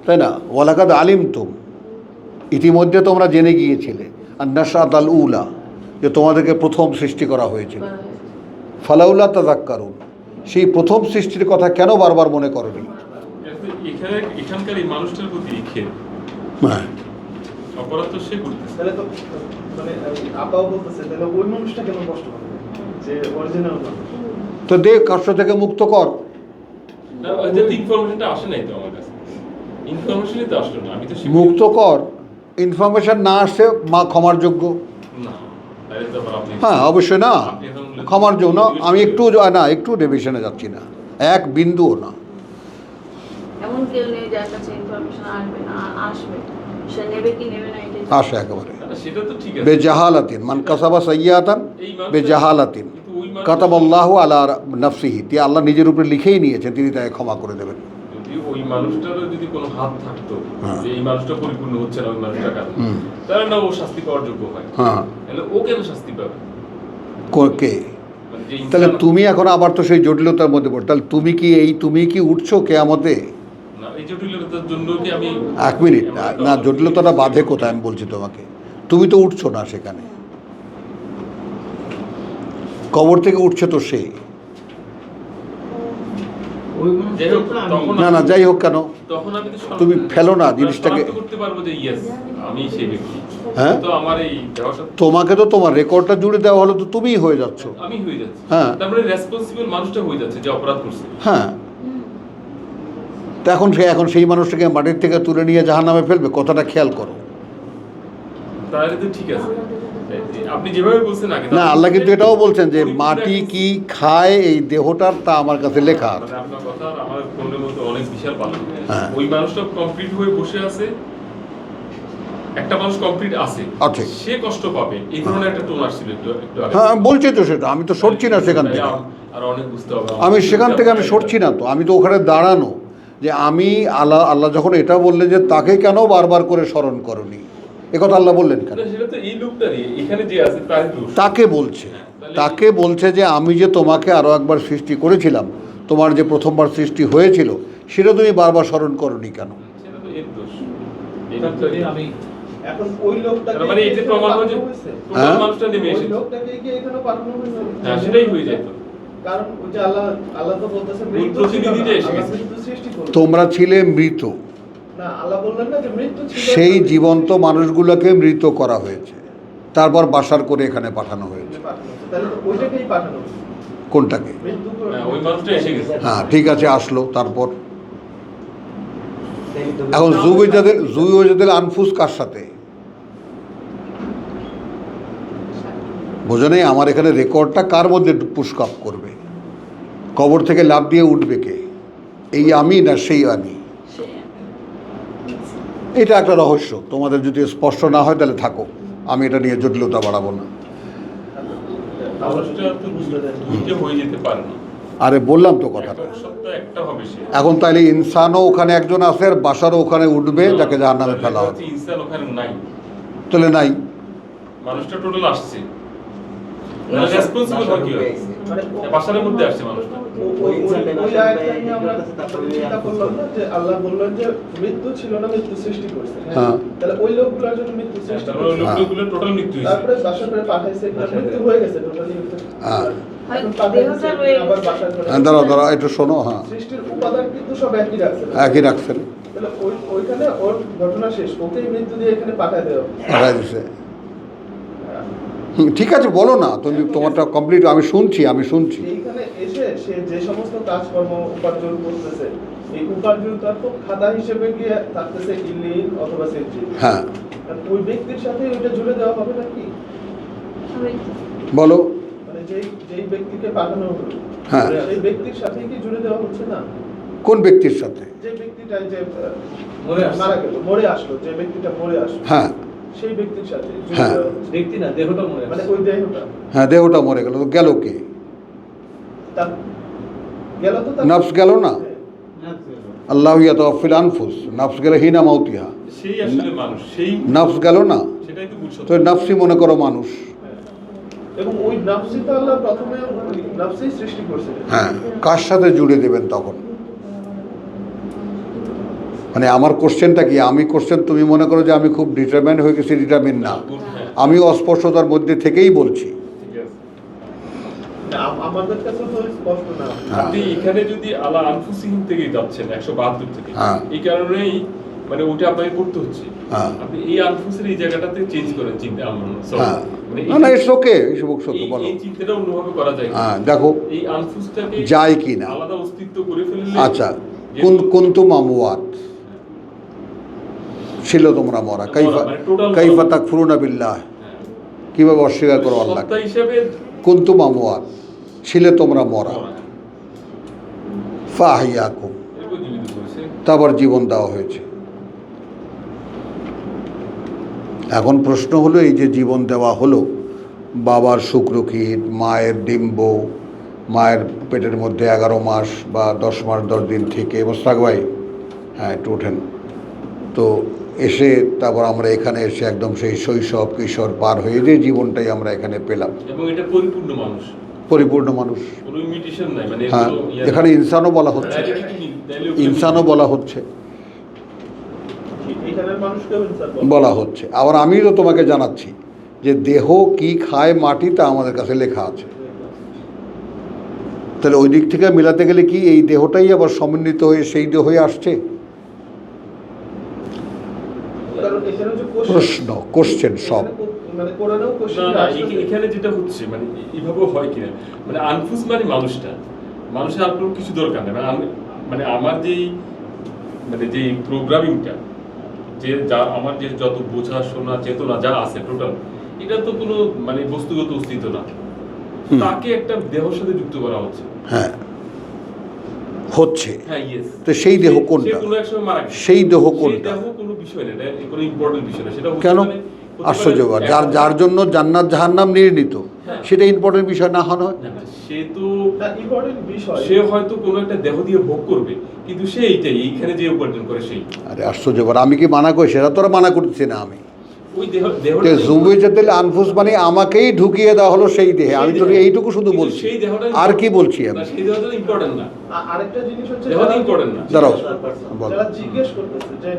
A: তাই না, ওয়ালাকাদ আলিমতুম, ইতিমধ্যে তোমরা জেনে গিয়েছিলে, আর নাশাত আল উলা, যে তোমাদেরকে প্রথম সৃষ্টি করা হয়েছিল। ফালাউলা তাযাক্কারুন, সেই প্রথম সৃষ্টির কথা কেন বারবার মনে করনি?
B: এখানকার এই মানুষটার প্রতি খেদ,
A: হ্যাঁ,
B: অপরাধ তো সে করতেছে।
C: তাহলে তো মানে আপাও বলতেছে তাহলে ওই মানুষটা কেন কষ্ট পাবে যে অরিজিনাল মানুষ?
A: তো কষ্ট থেকে মুক্ত কর।
B: না, যাতে ইনফরমেশনটা আসে নাই তো আমার কাছে, ইনফরমেশনই তো আসলো না, আমি তো
A: মুক্ত কর, ইনফরমেশন না আসছে মা ক্ষমার যোগ্য।
B: না, তাহলে তো আবার আপনি
A: হ্যাঁ অবশ্যই না,
B: আপনি এখন
A: ক্ষমার জন্য আমি একটু ডেভিশনে যাচ্ছি না, এক বিন্দুও না।
F: এমন কেউ নেই যার কাছে ইনফরমেশন আসবে না, আসবে, সে নেবে কি নেবে না এটাই
A: আসে একেবারে
B: সেটা তো ঠিক আছে।
A: বেজাহালাতিন, মান কাসাবা সাইয়াতান বেজাহালাতিন কাতাবাল্লাহু আলা নাফসিহি, তিনি আল্লাহ নিজের উপরে লিখেই নিয়েছেন, তিনি তাকে ক্ষমা করে দেবেন।
B: যদি ওই মানুষটারও যদি কোনো হাত থাকতো
A: হ্যাঁ।
B: যে এই মানুষটা পরিপূর্ণ হচ্ছে না ওই মানুষটার কাছে, তাহলে না ও শাস্তি পাওয়ার যোগ্য হয়।
A: হ্যাঁ,
B: তাহলে ও কেন শাস্তি পাবে?
A: কে?
B: মানে যে
A: তাহলে
B: ইনসান-
A: তুমি এখন আবার তো সেই জটিলতার মধ্যে পড়ো। তাহলে তুমি কি উঠছো কেয়ামতে?
B: না, এই জটিলতার জন্য কি আমি
A: এক মিনিট, না জটিলতাটা বাধে কোথায় আমি বলছি তোমাকে, তুমি তো উঠছো না সেখানে, কবর থেকে উঠছে তো সে।
D: ওই
B: যাই হোক,
D: মানুষটা
B: তখন
A: না না যাই হোক কেন,
B: তখন আমি তো
A: তুমি ফেলো না জিনিসটাকে।
B: শনাক্ত করতে পারবো যে ইয়েস আমি সেই ব্যক্তি।
A: হ্যাঁ?
B: তো আমার এই দেওয়াটা
A: তোমাকে তো তোমার রেকর্ডটা জুড়ে দেওয়া হলো, তো তুমিই হয়ে যাচ্ছ।
B: আমি হয়ে যাচ্ছি।
A: হ্যাঁ।
B: তার মানে রেসপন্সিবল মানুষটা হয়ে যাচ্ছে যে অপরাধ করছে।
A: হ্যাঁ, তো এখন সেই মানুষটাকে মাটির থেকে তুলে নিয়ে জাহান্নামে ফেলবে, কথাটা খেয়াল করো।
B: তাহলে তো ঠিক আছে, আপনি যেভাবে বলছেন আগে
A: না, আল্লাহ কিন্তু এটাও বলছেন যে মাটি কি খায় এই দেহটার তা আমার কাছে লেখা আছে।
B: মানে আপনার কথা আর আমার ফোনের মধ্যে অনেক বিশাল পার্থক্য।
A: হ্যাঁ।
B: ওই মানুষটা কমপ্লিট হয়ে বসে আছে, একটা মানুষ কমপ্লিট আছে,
A: আছে।
B: সে কষ্ট পাবে, এই ধরনের একটা টোন আসছিল একটু একটু আগে।
A: হ্যাঁ, বলছি তো সেটা, আমি তো সরছি না সেখান থেকে,
B: আর অনেক বুঝতে হবে
A: আমি সেখান থেকে আমি সরছি না তো, আমি তো ওখানে দাঁড়ানো যে আমি আল্লাহ যখন এটা বললেন যে তাকে কেন বারবার করে স্মরণ করনি, এ কথা আল্লাহ বললেন কেন?
B: না, সেটা তো এই লোকটারই, এখানে যে আছে তার দোষ।
A: তাকে বলছে, তাকে বলছে যে আমি যে তোমাকে আরও একবার সৃষ্টি করেছিলাম, তোমার যে প্রথমবার সৃষ্টি হয়েছিল সেটা তুমি বারবার স্মরণ করনি কেন?
B: সেটা তো এর দোষ। এটা তো
D: আমি
C: এখন ওই লোকটাকে
B: মানে এই যে প্রমাণ হয় যে টোটাল
A: হ্যাঁ?
B: মানুষটা নেমে
C: ওই
B: এসেছে।
C: লোকটাকে কি এখানে পাঠানো হয়েছে?
B: হ্যাঁ, সেটাই হয়ে যায় তো।
C: কারণ ওই যে আল্লাহ তো বলতেছে
B: মূল প্রতিনিধিটা এসে
C: আল্লাহ
B: গেছে।
C: মৃত্যু সৃষ্টি করলো।
A: তোমরা ছিলে মৃত,
C: না, আল্লাহ বললেন না যে মৃত্যু ছিল,
A: সেই জীবন্ত মানুষগুলোকে মৃত করা হয়েছে, তারপর বাসার করে এখানে পাঠানো হয়েছে।
C: পাঠানো হয়েছে। তাহলে তো ওইটাকেই পাঠানো হয়েছে।
A: কোনটাকে?
C: মৃত্যু করে-
B: হ্যাঁ, ওই মানুষটা এসে গেছে।
A: হ্যাঁ, ঠিক আছে, আসলো, তারপর এখন জুইজাদের আনফুস কার সাথে বোঝা নেই? আমার এখানে রেকর্ডটা কার মধ্যে পুশকাপ করবে? কবর থেকে লাফ দিয়ে উঠবে কে? এই আমি না সেই আমি?
F: সে
A: এটা একটা রহস্য, তোমাদের যদি স্পষ্ট না হয় তাহলে থাকো, আমি এটা নিয়ে জটিলতা বাড়াবো না।
B: মানুষটা তো দুইটা হয়ে যেতে পারে না।
A: আরে বললাম তো কথাটা।
B: একটা সত্য একটা হবে সে।
A: এখন তাইলে ইনসানও ওখানে একজন আছে আর বাসারও ওখানে উঠবে, যাকে জাহান্নামে ফেলা হবে।
B: ইনসান ওখানে নাই,
A: তাহলে নাই,
B: মানুষটা টোটাল আসছে। রেসপন্সিবল কি হবে?
C: মানে
B: বাসার মধ্যে আসছে মানুষটা।
C: ওই আয়াতটা নিয়ে আমরা চিন্তা করলাম না যে আল্লাহ বললেন যে মৃত্যু ছিল না, মৃত্যু সৃষ্টি করছে।
A: হ্যাঁ।
C: তাহলে ওই লোকগুলোর জন্য মৃত্যু সৃষ্টি
B: তারপরে ওই
C: করছে।
B: লোকগুলো টোটাল মৃত্যু হয়েছে।
C: তারপরে বাসা করে পাঠাইছে, মৃত্যু হয়ে গেছে টোটালি।
A: হ্যাঁ।
C: এখন পাঠাইছে,
F: দেহটা রয়ে
C: আবার
F: গেছে।
C: বাসা করে।
A: দাঁড়াও একটু শোনো। হ্যাঁ,
C: সৃষ্টির উপাদান কিন্তু সব একই রাখছে।
A: একই রাখছেন,
C: তাহলে ওইখানে ওর ঘটনা শেষ, ওকেই মৃত্যু দিয়ে এখানে পাঠায় দেওয়া।
A: পাঠাই দিছে। ঠিক আছে, বলো না তুমি, তোমারটা কমপ্লিট, আমি শুনছি।
C: এইখানে এসে সে যে সমস্ত কাজকর্ম উপার্জন করতেছে, এই উপার্জন তার তো খাতা হিসেবে গিয়ে থাকতেছে ইলিন অথবা সিজিল।
A: হ্যাঁ,
C: ওই ব্যক্তির সাথে ওইটা জুড়ে দেওয়া হবে নাকি?
A: বলো।
C: মানে যেই ব্যক্তিকে পাঠানো হলো,
A: হ্যাঁ।
C: সেই ব্যক্তির সাথে কি জুড়ে দেওয়া হচ্ছে না?
A: কোন ব্যক্তির সাথে?
C: যে ব্যক্তিটা যে
D: মরে আসছে।
C: মারা গেল, মরে আসলো, যে ব্যক্তিটা মরে আসলো,
A: হ্যাঁ,
C: সেই ব্যক্তির সাথে জুড়ে
A: হ্যাঁ।
C: দেওয়া হচ্ছে।
D: ব্যক্তি না, দেহটা মরে
C: মানে
D: আসছে।
C: ওই দেহটা
A: হ্যাঁ, দেহটা মরে গেল, তো গেল কে?
C: তার গেল তো তার
A: নফস গেল না? আল্লাহ ইয়াতাওয়াফিল আনফুস, নফস গেলে হিনা মাউতিহা,
B: সেই আসলে মানুষ, সেই
A: নফস গেল না?
B: সেটাই তো বুঝছো।
A: তো নফসই মনে করো মানুষ।
C: এবং ওই নাফসি তো আল্লাহ প্রথমে নাফসি সৃষ্টি করছিলেন।
A: হ্যাঁ, কার সাথে জুড়ে দেবেন তখন? মানে আমার কোশ্চেনটা কি? আমি কোশ্চেন, তুমি মনে করো যে আমি খুব ডিটারমেন্ট হয়ে গেছি? ডিটারমেন্ট না, আমি অস্পষ্টতার মধ্যে থেকেই বলছি।
B: ঠিক আছে।
C: না, আমাদের কাছে তো স্পষ্ট না।
B: আপনি এখানে যদি আল্লাহ আনফুসিহিম থেকেই যাচ্ছেন 172 থেকে,
A: হ্যাঁ।
B: এই কারণেই মানে ওটা আপনাকে করতে হচ্ছে।
A: হ্যাঁ।
B: আপনি এই আনফুসের এই জায়গাটাতে চেঞ্জ করেন চিন্তা।
A: হ্যাঁ, না না, ইটস ওকে, এইসব ওকে, বলো।
B: এই চিন্তাটা অন্যভাবে করা যায় কিনা?
A: হ্যাঁ, দেখো
B: এই আনফুসটাকে
A: যায় কি না।
B: আলাদা অস্তিত্ব করে ফেললে,
A: আচ্ছা,
B: যেহেতু-
A: কুনতুম আমওয়াত, ছিল তোমরা মরা, কাইফা
B: মানে total
A: কাইফা তাকফুরুনা বিল্লাহ,
B: হ্যাঁ।
A: কিভাবে অস্বীকার করো আল্লাহকে?
B: সত্তা হিসেবে
A: কুনতুম আমওয়াত, ছিলে তোমরা মরা, ফাহিয়াকুম,
B: এরকম জীবিত করেছে।
A: তারপর জীবন দেওয়া হয়েছে। এখন প্রশ্ন হলো, এই যে জীবন দেওয়া হলো, বাবার শুক্রকীট, মায়ের ডিম্ব, মায়ের পেটের মধ্যে 11 মাস বা 10 মাস 10 দিন থেকে, মোস্তাক ভাই, হ্যাঁ একটু ওঠেন তো, এসে তারপর আমরা এখানে এসে একদম সেই শৈশব কিশোর পার হয়ে যে জীবনটাই আমরা এখানে পেলাম,
B: এবং এটা পরিপূর্ণ মানুষ,
A: পরিপূর্ণ মানুষ।
B: কোনো ইমিটেশন নাই। মানে
A: হ্যাঁ,
B: কোনো ইয়ে
A: এখানে
B: নাই।
A: ইনসানও বলা হচ্ছে, ইনসানও বলা হচ্ছে,
C: এইখানের মানুষকেও ইনসান
A: বলা হচ্ছে। আবার আমি তো তোমাকে জানাচ্ছি যে দেহ কি খায় মাটি, তা আমাদের কাছে লেখা আছে। তাহলে ওই দিক থেকে মিলাতে গেলে কি এই দেহটাই আবার সমন্বিত হয়ে সেই দেহ হয়ে আসছে?
C: কারণ এখানে যে
A: কোশ্চেন সব।
C: মানে কোরআনেও
B: না
C: কোশ্চেন
B: না,
C: আসছে।
B: এখানে যেটা হচ্ছে মানে এইভাবেও হয় কিনা, মানে আনফুস মানে মানুষটা, মানুষের আর কোনো কিছু দরকার নেই। মানে আমার যেই মানে যেই প্রোগ্রামিংটা, যে যা আমার যে যত বোঝা শোনা চেতনা যা আছে টোটাল, এটা তো কোনো মানে বস্তুগত অস্তিত্ব না,
A: হুম।
B: তাকে একটা দেহের সাথে যুক্ত করা হচ্ছে।
A: হ্যাঁ, হচ্ছে।
B: হ্যাঁ, ইয়েস।
A: তো সেই দেহ কোনটা?
B: সে কোনো এক সময় মারা গেছে।
A: সেই দেহ
B: সেই
A: কোনটা?
B: দেহ কোনো বিষয় না, এটা কোনো ইম্পর্টেন্ট বিষয় না। সেটা হতে
A: কেন?
B: পারে- হতে
A: আশ্চর্য
B: পারে
A: ব্যাপার। যার
B: এখন-
A: যার জন্য জান্নাত জাহান্নাম নির্ণীত,
B: হ্যাঁ।
A: সেটা ইম্পর্টেন্ট বিষয় না হয়।
B: না, না, সে তো
C: ইম্পর্টেন্ট বিষয়।
B: সে হয়তো কোনো একটা দেহ দিয়ে ভোগ করবে, কিন্তু সে এইটাই এইখানে যে উপার্জন করে সেই
A: আরে আশ্চর্য ব্যাপার, আমি কি মানা করি? সেটা তো আর মানা করতেছি না আমি।
B: ওই দেহ
A: যে জুবেজাতিল আনফুস মানে আমাকেই ঢুকিয়ে দেওয়া হলো সেই দেহে, আমি তো এইটুকু শুধু বলছি,
B: সেই দেহটা
A: আর কি বলছি আমি?
B: সেই দেহটা ইম্পর্টেন্ট না,
C: আরেকটা জিনিস হচ্ছে
B: দেহটা
C: যারা
B: ইম্পর্টেন্ট না।
A: দাঁড়াও,
C: জিজ্ঞেস
A: বলো।
C: যারা জিজ্ঞেস করতেছে যে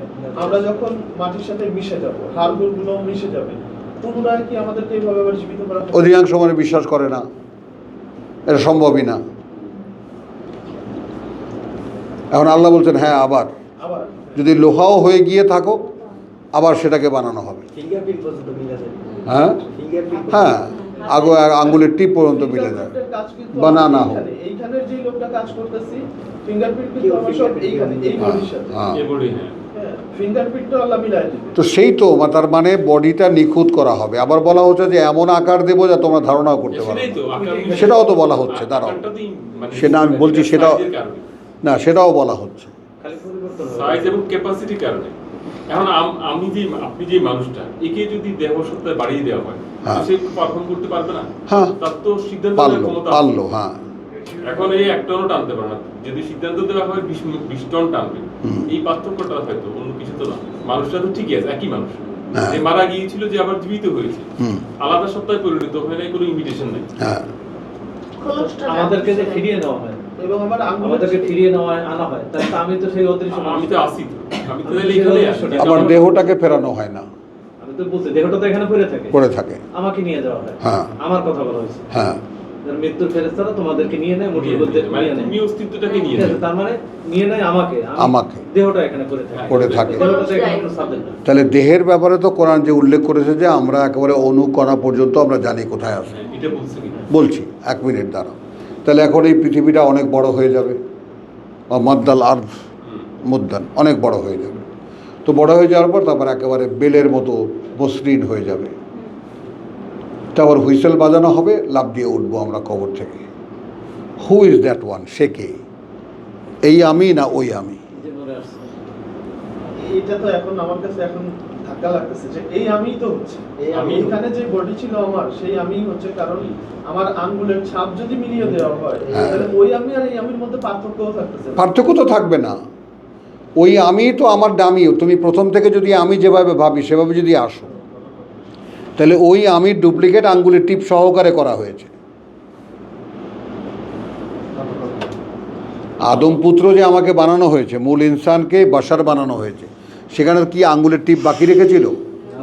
C: আমরা যখন মাটির সাথে মিশে যাব, হাড়গুলো মিশে যাবে, পুনরায় কি আমাদেরকে এইভাবে আবার জীবিত করা হবে?
A: অধিকাংশ মানে বিশ্বাস করে না, এটা সম্ভবই না। এখন আল্লাহ বলছেন হ্যাঁ, আবার
C: আবার
A: যদি লোহাও হয়ে গিয়ে থাকো, আবার সেটাকে বানানো হবে।
G: ফিঙ্গারপ্রিন্ট পর্যন্ত মিলে যায়।
A: হ্যাঁ
G: ফিঙ্গারপ্রিন্ট
A: হ্যাঁ, আঙ্গুলের টিপ পর্যন্ত মিলে যায়।
C: ফিঙ্গারপ্রিন্টের কাজ কিন্তু
A: বানানা
C: আমাদের
A: হোক।
C: এইখানের যে লোকটা কাজ করতেছি, ফিঙ্গারপ্রিন্ট কিন্তু
G: কেউ
C: আমার সব
G: fingerprint
C: এইখানে এই
A: হ্যাঁ,
C: বডির সাথে।
A: হ্যাঁ।
B: এবারে হ্যাঁ,
C: ফিঙ্গারপ্রিন্টটা আল্লাহ মিলাই দিবে।
A: তো সেই তো তার মানে বডিটা নিখুঁত করা হবে। আবার বলা হচ্ছে যে এমন আকার দেবো যা তোমরা ধারণাও করতে পারো
B: সেটাই তো
A: না।
B: আকার-
A: সেটাও তো বলা হচ্ছে, দাঁড়াও।
B: আকারটা তো মানে
A: সেটা আমি বলছি,
B: এটা
A: সেটাও-
B: size এর কারণে।
A: না, সেটাও বলা হচ্ছে।
G: খালি পরিবর্তন হবে।
B: সাইজ এবং ক্যাপাসিটির কারণে। এখন আমি যে আপনি যে মানুষটা, একে যদি দেহ সত্তায় বাড়িয়ে দেওয়া হয়,
A: হ্যাঁ।
B: সে পারফর্ম করতে পারবে না।
A: হ্যাঁ।
B: তার তো সিদ্ধান্ত নেওয়ার
A: পারলো
B: ক্ষমতা আছে।
A: পারলো হ্যাঁ।
B: এখন এই 1 টনও টানতে পারে না। যদি সিদ্ধান্ত দেওয়া হয় 20 টন টানবে,
A: হুম।
B: এই পার্থক্যটা হয়তো অন্য কিছু তো না। মানুষটা তো ঠিকই আছে, একই মানুষ।
A: হ্যাঁ।
B: যে মারা গিয়েছিল, যে আবার জীবিত হয়েছে,
A: হুম।
B: আলাদা সত্তায় পরিণত হয় নাই, কোনো ইমিটেশন নেই।
A: হ্যাঁ,
F: খোলসটা
G: আমাদেরকে যে ফিরিয়ে নেওয়া হয়,
C: এবং আমার
G: আমাদেরকে ফিরিয়ে নেওয়া আনা হয়, তাহলে তো আমি তো সেই অদৃশ্য মানুষ।
B: আমি তো আসি তো, আমি তো তাহলে এখানে আসি।
A: আবার দেহটাকে ফেরানো হয় না,
G: আমি তো বলছি দেহটা তো এখানে পড়ে থাকে,
A: পড়ে থাকে।
G: আমাকে নিয়ে যাওয়া হয়।
A: হ্যাঁ।
G: আমার কথা বলা হয়েছে।
A: হ্যাঁ,
G: যারা মৃত্যুর ফেরেশতারা তোমাদেরকে নিয়ে নেয়, মুঠোর মধ্যে
B: মানে
G: নিয়ে নেয়।
B: তুমি অস্তিত্বটাকে নিয়ে
G: ঠিক আছে,
B: নেবে।
G: তার মানে নিয়ে নেয় আমাকে,
A: আমাকে।
G: দেহটা এখানে পড়ে থাকে।
A: পড়ে থাকে।
G: দেহটা তো এখানে কোনো সাবজেক্ট না।
A: তাহলে দেহের ব্যাপারে তো কোরআন যে উল্লেখ করেছে যে আমরা একেবারে অনুকণা পর্যন্ত আমরা জানি কোথায় আছে।
B: হ্যাঁ, এটা বলছে কি?
A: বলছি 1 মিনিট দাঁড়াও। তাহলে এখন এই পৃথিবীটা অনেক বড় হয়ে যাবে, মাদ্দাল আর্থ মুদ্দান অনেক বড় হয়ে যাবে। তো বড় হয়ে যাওয়ার পর তারপর একেবারে বেলের মতো মসৃণ হয়ে যাবে। তারপর হুইসেল বাজানো হবে, লাফ দিয়ে উঠবো আমরা কবর থেকে। Who is that one? সে কে? এই আমি না ওই আমি?
G: যে মরে আসছে।
C: এটা তো এখন আমার কাছে এখন ধাক্কা লাগতেছে যে এই আমিই তো হচ্ছে।
G: এই
C: আমি
G: আমি।
C: এখানে যে বডি ছিল আমার, সেই আমিই হচ্ছে। কারণ আমার আঙ্গুলের ছাপ যদি মিলিয়ে দেওয়া হয়,
A: হ্যাঁ।
C: তাহলে ওই আমি আর এই আমির মধ্যে পার্থক্যও থাকতেছে না।
A: পার্থক্য তো থাকবে না। ওই আমি তো আমার ডামিও। তুমি প্রথম থেকে যদি আমি যেভাবে ভাবি সেভাবে যদি আসো, তাহলে ওই আমির ডুপ্লিকেট আঙ্গুলের টিপ সহকারে করা হয়েছে। আদম পুত্র যে আমাকে বানানো হয়েছে, মূল ইনসানকে বাশার বানানো হয়েছে, সেখানে কি আঙ্গুলের টিপ বাকি রেখেছিল?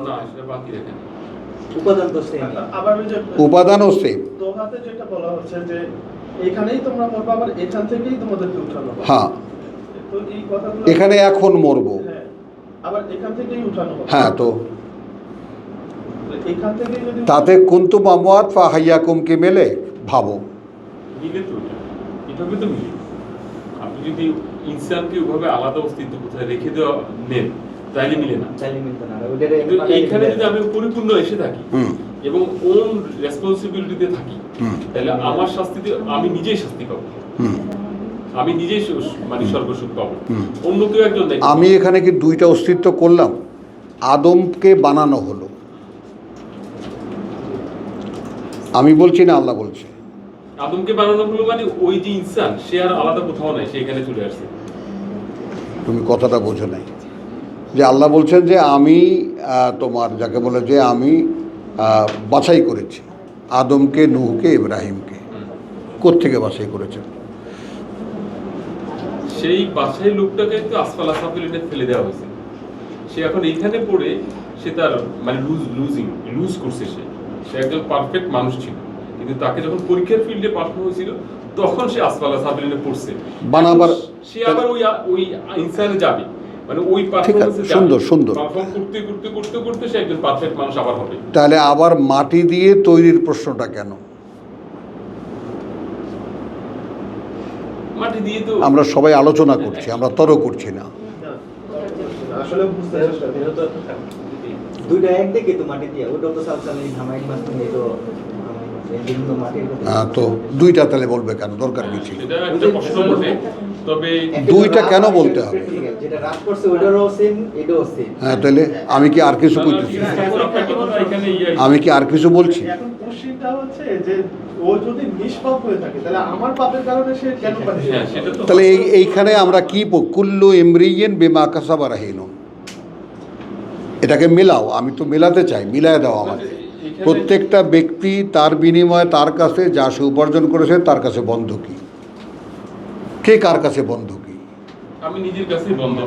B: না, সেটা বাকি রাখেন।
G: উপাদান তো same।
C: আবার ওই যে
A: উপাদানও সেম।
C: দোহাতে যেটা বলা হচ্ছে যে এখানেই তোমরা মরবা, আবার এখান থেকেই তোমাদেরকে উঠানো হবে।
A: হ্যাঁ,
C: তো এই কথাগুলো
A: এখানে এখন মরবো।
C: হ্যাঁ, আবার এখান থেকেই উঠানো হবে।
A: হ্যাঁ, তো
C: এখান থেকেই যদি
A: তাতে কুনতুম আমওয়াত ফাহাইয়াকুম কি মেলে? ভাবো।
B: মিলে তো এটা, এভাবে তো মিলে। আপনি যদি ইনসানকে ওভাবে আলাদা অস্তিত্ব কোথায় রেখে দেওয়া নেন, তাইলে মিলে না।
G: চাইলে মিলতে না। ওইটারে
B: কিন্তু এইখানে যদি আমি পরিপূর্ণ এসে থাকি
A: হুম।
B: এবং ওন রেসপন্সিবিলিটিতে থাকি,
A: হুম।
B: তাহলে আমার শাস্তিতে আমি নিজেই শাস্তি পাবো,
A: হুম।
B: আমি নিজেই মানে স্বর্গসুখ পাবো।
A: হুম।
B: অন্য কেউ একজন দেখবে।
A: আমি এখানে কি দুইটা অস্তিত্ব করলাম? আদমকে বানানো হলো, আমি বলছি না, আল্লাহ বলছে।
B: আদমকে বানানো হলো মানে ওই যে ইনসান, সে আর আলাদা কোথাও নাই, সে এখানে চলে আসছে।
A: তুমি কথাটা বোঝো নাই যে আল্লাহ বলছেন যে আমি তোমার যাকে বলে যে আমি বাছাই করেছি আদমকে, নূহকে, ইব্রাহিমকে। কোত্থেকে বাছাই করেছেন?
B: সেই বাসায় লোকটাকে তো আসফালা সাফিলিনে ফেলে দেওয়া হয়েছে। সে এখন এইখানে পড়ে সে তার মানে লুজ করছে। সে একজন পারফেক্ট মানুষ ছিল, কিন্তু তাকে যখন পরীক্ষার ফিল্ডে পাঠানো হয়েছিল তখন সে আসফালা সাফিলিনে পড়ছে।
A: বানাবার
B: সে আবার ওই ইনসানে যাবে, মানে ওই
A: ঠিক
B: পারফরম্যান্সে
A: আছে, সুন্দর সুন্দর।
B: পারফর্ম করতে করতে করতে করতে সে একজন পারফেক্ট মানুষ আবার হবে।
A: তাহলে আবার মাটি দিয়ে তৈরির প্রশ্নটা কেন?
B: মাটি দিয়ে তো
A: আমরা সবাই আলোচনা করছি, আমরা তর্ক করছি না।
C: না, আসলে বুঝতে চেষ্টা করি।
G: দেহ তো একটা থাকে।
H: দুইটা একদিকে তো মাটি দিয়ে ওটাও তো সালসালি হামাইন মাছ নিয়ে তো বিভিন্ন মাটির
A: তো দুইটা তাহলে বলবে কেন, দরকার কি ছিল?
B: সেটা একটা প্রশ্ন বটে, তবে
A: দুইটা কেন বলতে হবে?
H: যেটা রাত করছে ওটারও সেম এটাও সেম।
A: হ্যাঁ, তাহলে আমি কি আর কিছু কইতেছি?
B: এখানে
A: আমি কি আর কিছু বলছি?
C: এখন কোশ্চেনটা হচ্ছে যে ও যদি নিষ্পাপ হয়ে থাকে তাহলে আমার পাপের কারণে সে কেন পাচ্ছে?
B: হ্যাঁ, সেটা তো
A: তাহলে এইখানে আমরা কি কুল্লু ইমরিয়েন বিমা কাসাবা রাহিনুন, এটাকে মেলাও। আমি তো মেলাতে চাই, মিলায় দাও আমাকে। প্রত্যেকটা ব্যক্তি তার বিনিময়ে তার কাছে যা সে উপার্জন করেছে তার কাছে বন্ধকি। কে কার কাছে বন্ধকি?
B: আমি নিজের কাছেই বন্ধ।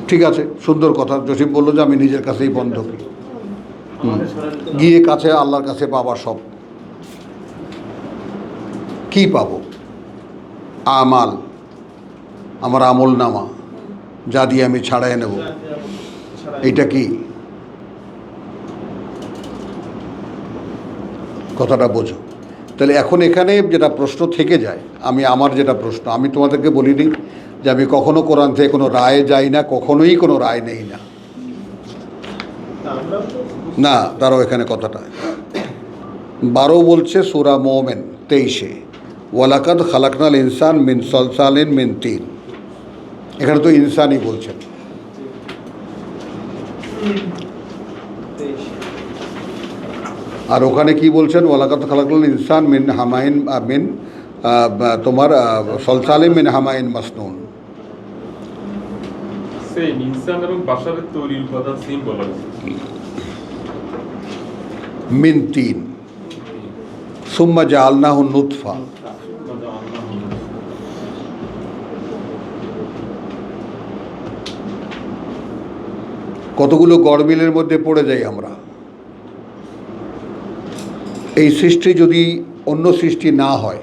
A: ঠিক আছে, সুন্দর কথা। জসিম বললো যে আমি নিজের কাছেই বন্ধকি। গিয়ে কাছে আল্লাহর কাছে পাবার সব কি পাবো? আমাল, আমার আমল নামা, যা দিয়ে আমি ছাড়াই নেব। এইটা কি? কথাটা বোঝো। তাহলে এখন এখানে যেটা প্রশ্ন থেকে যায়, আমার যেটা প্রশ্ন, আমি তোমাদেরকে বলিনি যে আমি কখনো কোরআন থেকে কোনো রায় যাই না, কখনোই কোনো রায় নেই না। না, তারাও এখানে কথাটা 12 বলছে সূরা মুমিন 23-এ, ওয়ালাকাদ খালাকনাল ইনসান মিন সলসালিন মিন তিন। এখানে তো ইনসানই বলছেন। আর ওখানে কি বলছেন? ওয়ালাকাদ খালাকনাল ইনসান মিন হামাইন মিন তোমার সলসালিন মিন হামাইন মাসনুন।
B: সেম ইনসান এবং বাশারের তৈরির উপাদান সেম বলা হয়েছে।
A: মিন তিন সুম্মা জাআলনাহু নুতফা। কতগুলো গড়মিলের মধ্যে পড়ে যাই আমরা। এই সৃষ্টি যদি অন্য সৃষ্টি না হয়,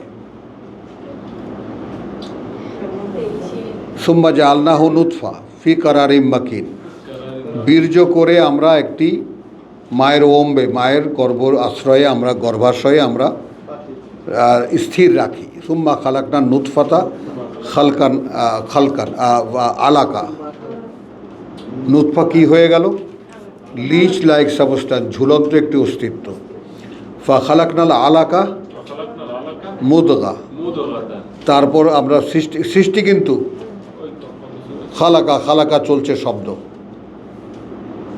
A: সুম্মা জাআলনাহু নুতফা ফি কারারিম মাকিন, বীর্য করে আমরা একটি মায়ের ওম্বে, মায়ের গর্ভ আশ্রয়ে, আমরা গর্ভাশয়ে আমরা স্থির রাখি। সুম্মা খালাকনা নুতফাতা খালকান খালকান আলাকা। নুতফা কি হয়ে গেল? লিচ লাইক সাবস্টান্স, ঝুলন্ত একটি অস্তিত্ব। ফা খালাকনাল আলাকা মুদগা। তারপর আমরা সৃষ্টি কিন্তু খালাকা খালাকা চলছে শব্দ।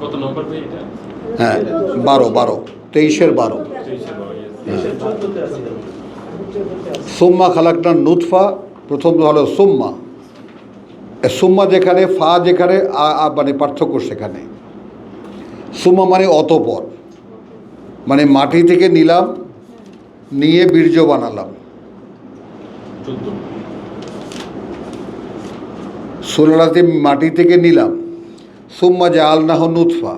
B: কত নম্বর পেয়ে এটা?
A: হ্যাঁ, 12 23-এর 12। সুম্মা খালাকনাল নুতফা, প্রথম হলো সুম্মা। সুম্মা যেখানে, ফা যেখানে, মানে পার্থক্য সেখানে। সুম্মা মানে অতঃপর, মানে মাটি থেকে নিলাম, নিয়ে বীর্য বানালাম। 16 মাটি থেকে নিলাম। সুম্মা জাআলনাহু নুতফা,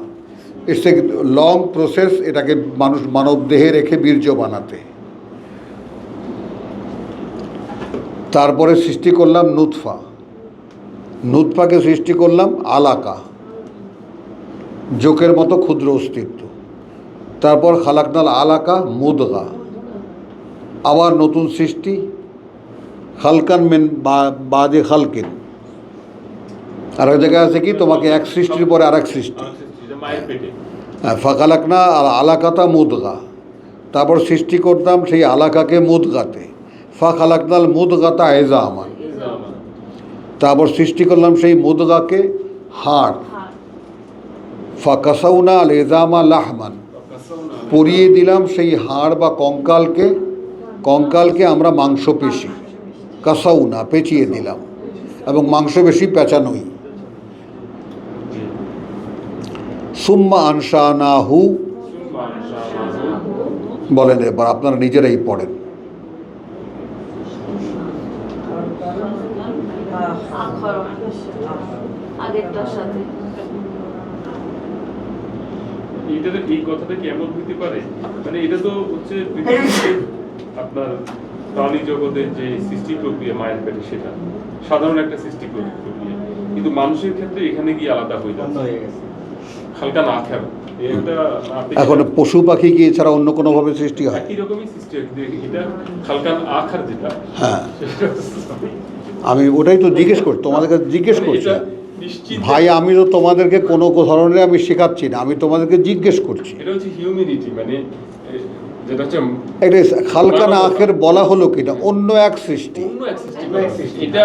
A: ইটস এ লং প্রসেস। এটাকে মানব দেহে রেখে বীর্য বানাতে। তারপরে সৃষ্টি করলাম নুতফা, নুতফাকে সৃষ্টি করলাম আলাকা, জোকের মতো ক্ষুদ্র অস্তিত্ব। তারপর খালাকনাল আলাকা মুদগা, আবার নতুন সৃষ্টি খালকান মেন বাদে খালকিন। আর এক জায়গায় আছে কি, তোমাকে এক সৃষ্টির পরে আর এক সৃষ্টি।
B: মায়ের পেটে
A: ফাকালাকনা আলাকাতা মুদগা, তারপর সৃষ্টি করতাম সেই আলাকাকে মুদগাতে। ফাকালাকনাল মুদগাতা এজামান, তারপর সৃষ্টি করলাম সেই মুদগাকে হাড়। ফাকাসাউনা আল এজামা লাহমান, পরিয়ে দিলাম সেই হাড় বা কঙ্কালকে আমরা মাংসপেশি। কাসাউনা, পেঁচিয়ে দিলাম, এবং মাংসপেশি পেঁচানোই। সুম্মা আনশানাহু, বলেন এবার আপনারা নিজেরাই পড়েন।
F: আগেরটার সাথে
B: এইটাতে এই কথাটা কি এমন হইতে পারে, মানে এটা তো হচ্ছে পৃথিবীতে আপনার প্রাণী জগতের যে সৃষ্টি প্রক্রিয়া মায়ের পেটে, সেটা সাধারণ একটা সৃষ্টি প্রক্রিয়া, কিন্তু মানুষের ক্ষেত্রে এখানে গিয়ে আলাদা হয়ে যাচ্ছে। হালকা না খেলা
A: এখন পশু পাখি কি এছাড়া অন্য কোনোভাবে সৃষ্টি হয়?
B: একই রকমই সৃষ্টি হয়, এটা হালকা আখার যেটা,
A: হ্যাঁ, আমি ওটাই তো জিজ্ঞেস করছি, তোমাদের কাছে জিজ্ঞেস করছি।
B: নিশ্চিত
A: ভাই আমি তো তোমাদেরকে কোনো ধরনের আমি শেখাচ্ছি না, আমি তোমাদেরকে জিজ্ঞেস করছি।
B: এটা হচ্ছে হিউম্যানিটি, মানে যেটা হচ্ছে
A: এটা খালকা না আখের বলা হলো কিনা অন্য এক সৃষ্টি,
B: অন্য এক সৃষ্টি, এটা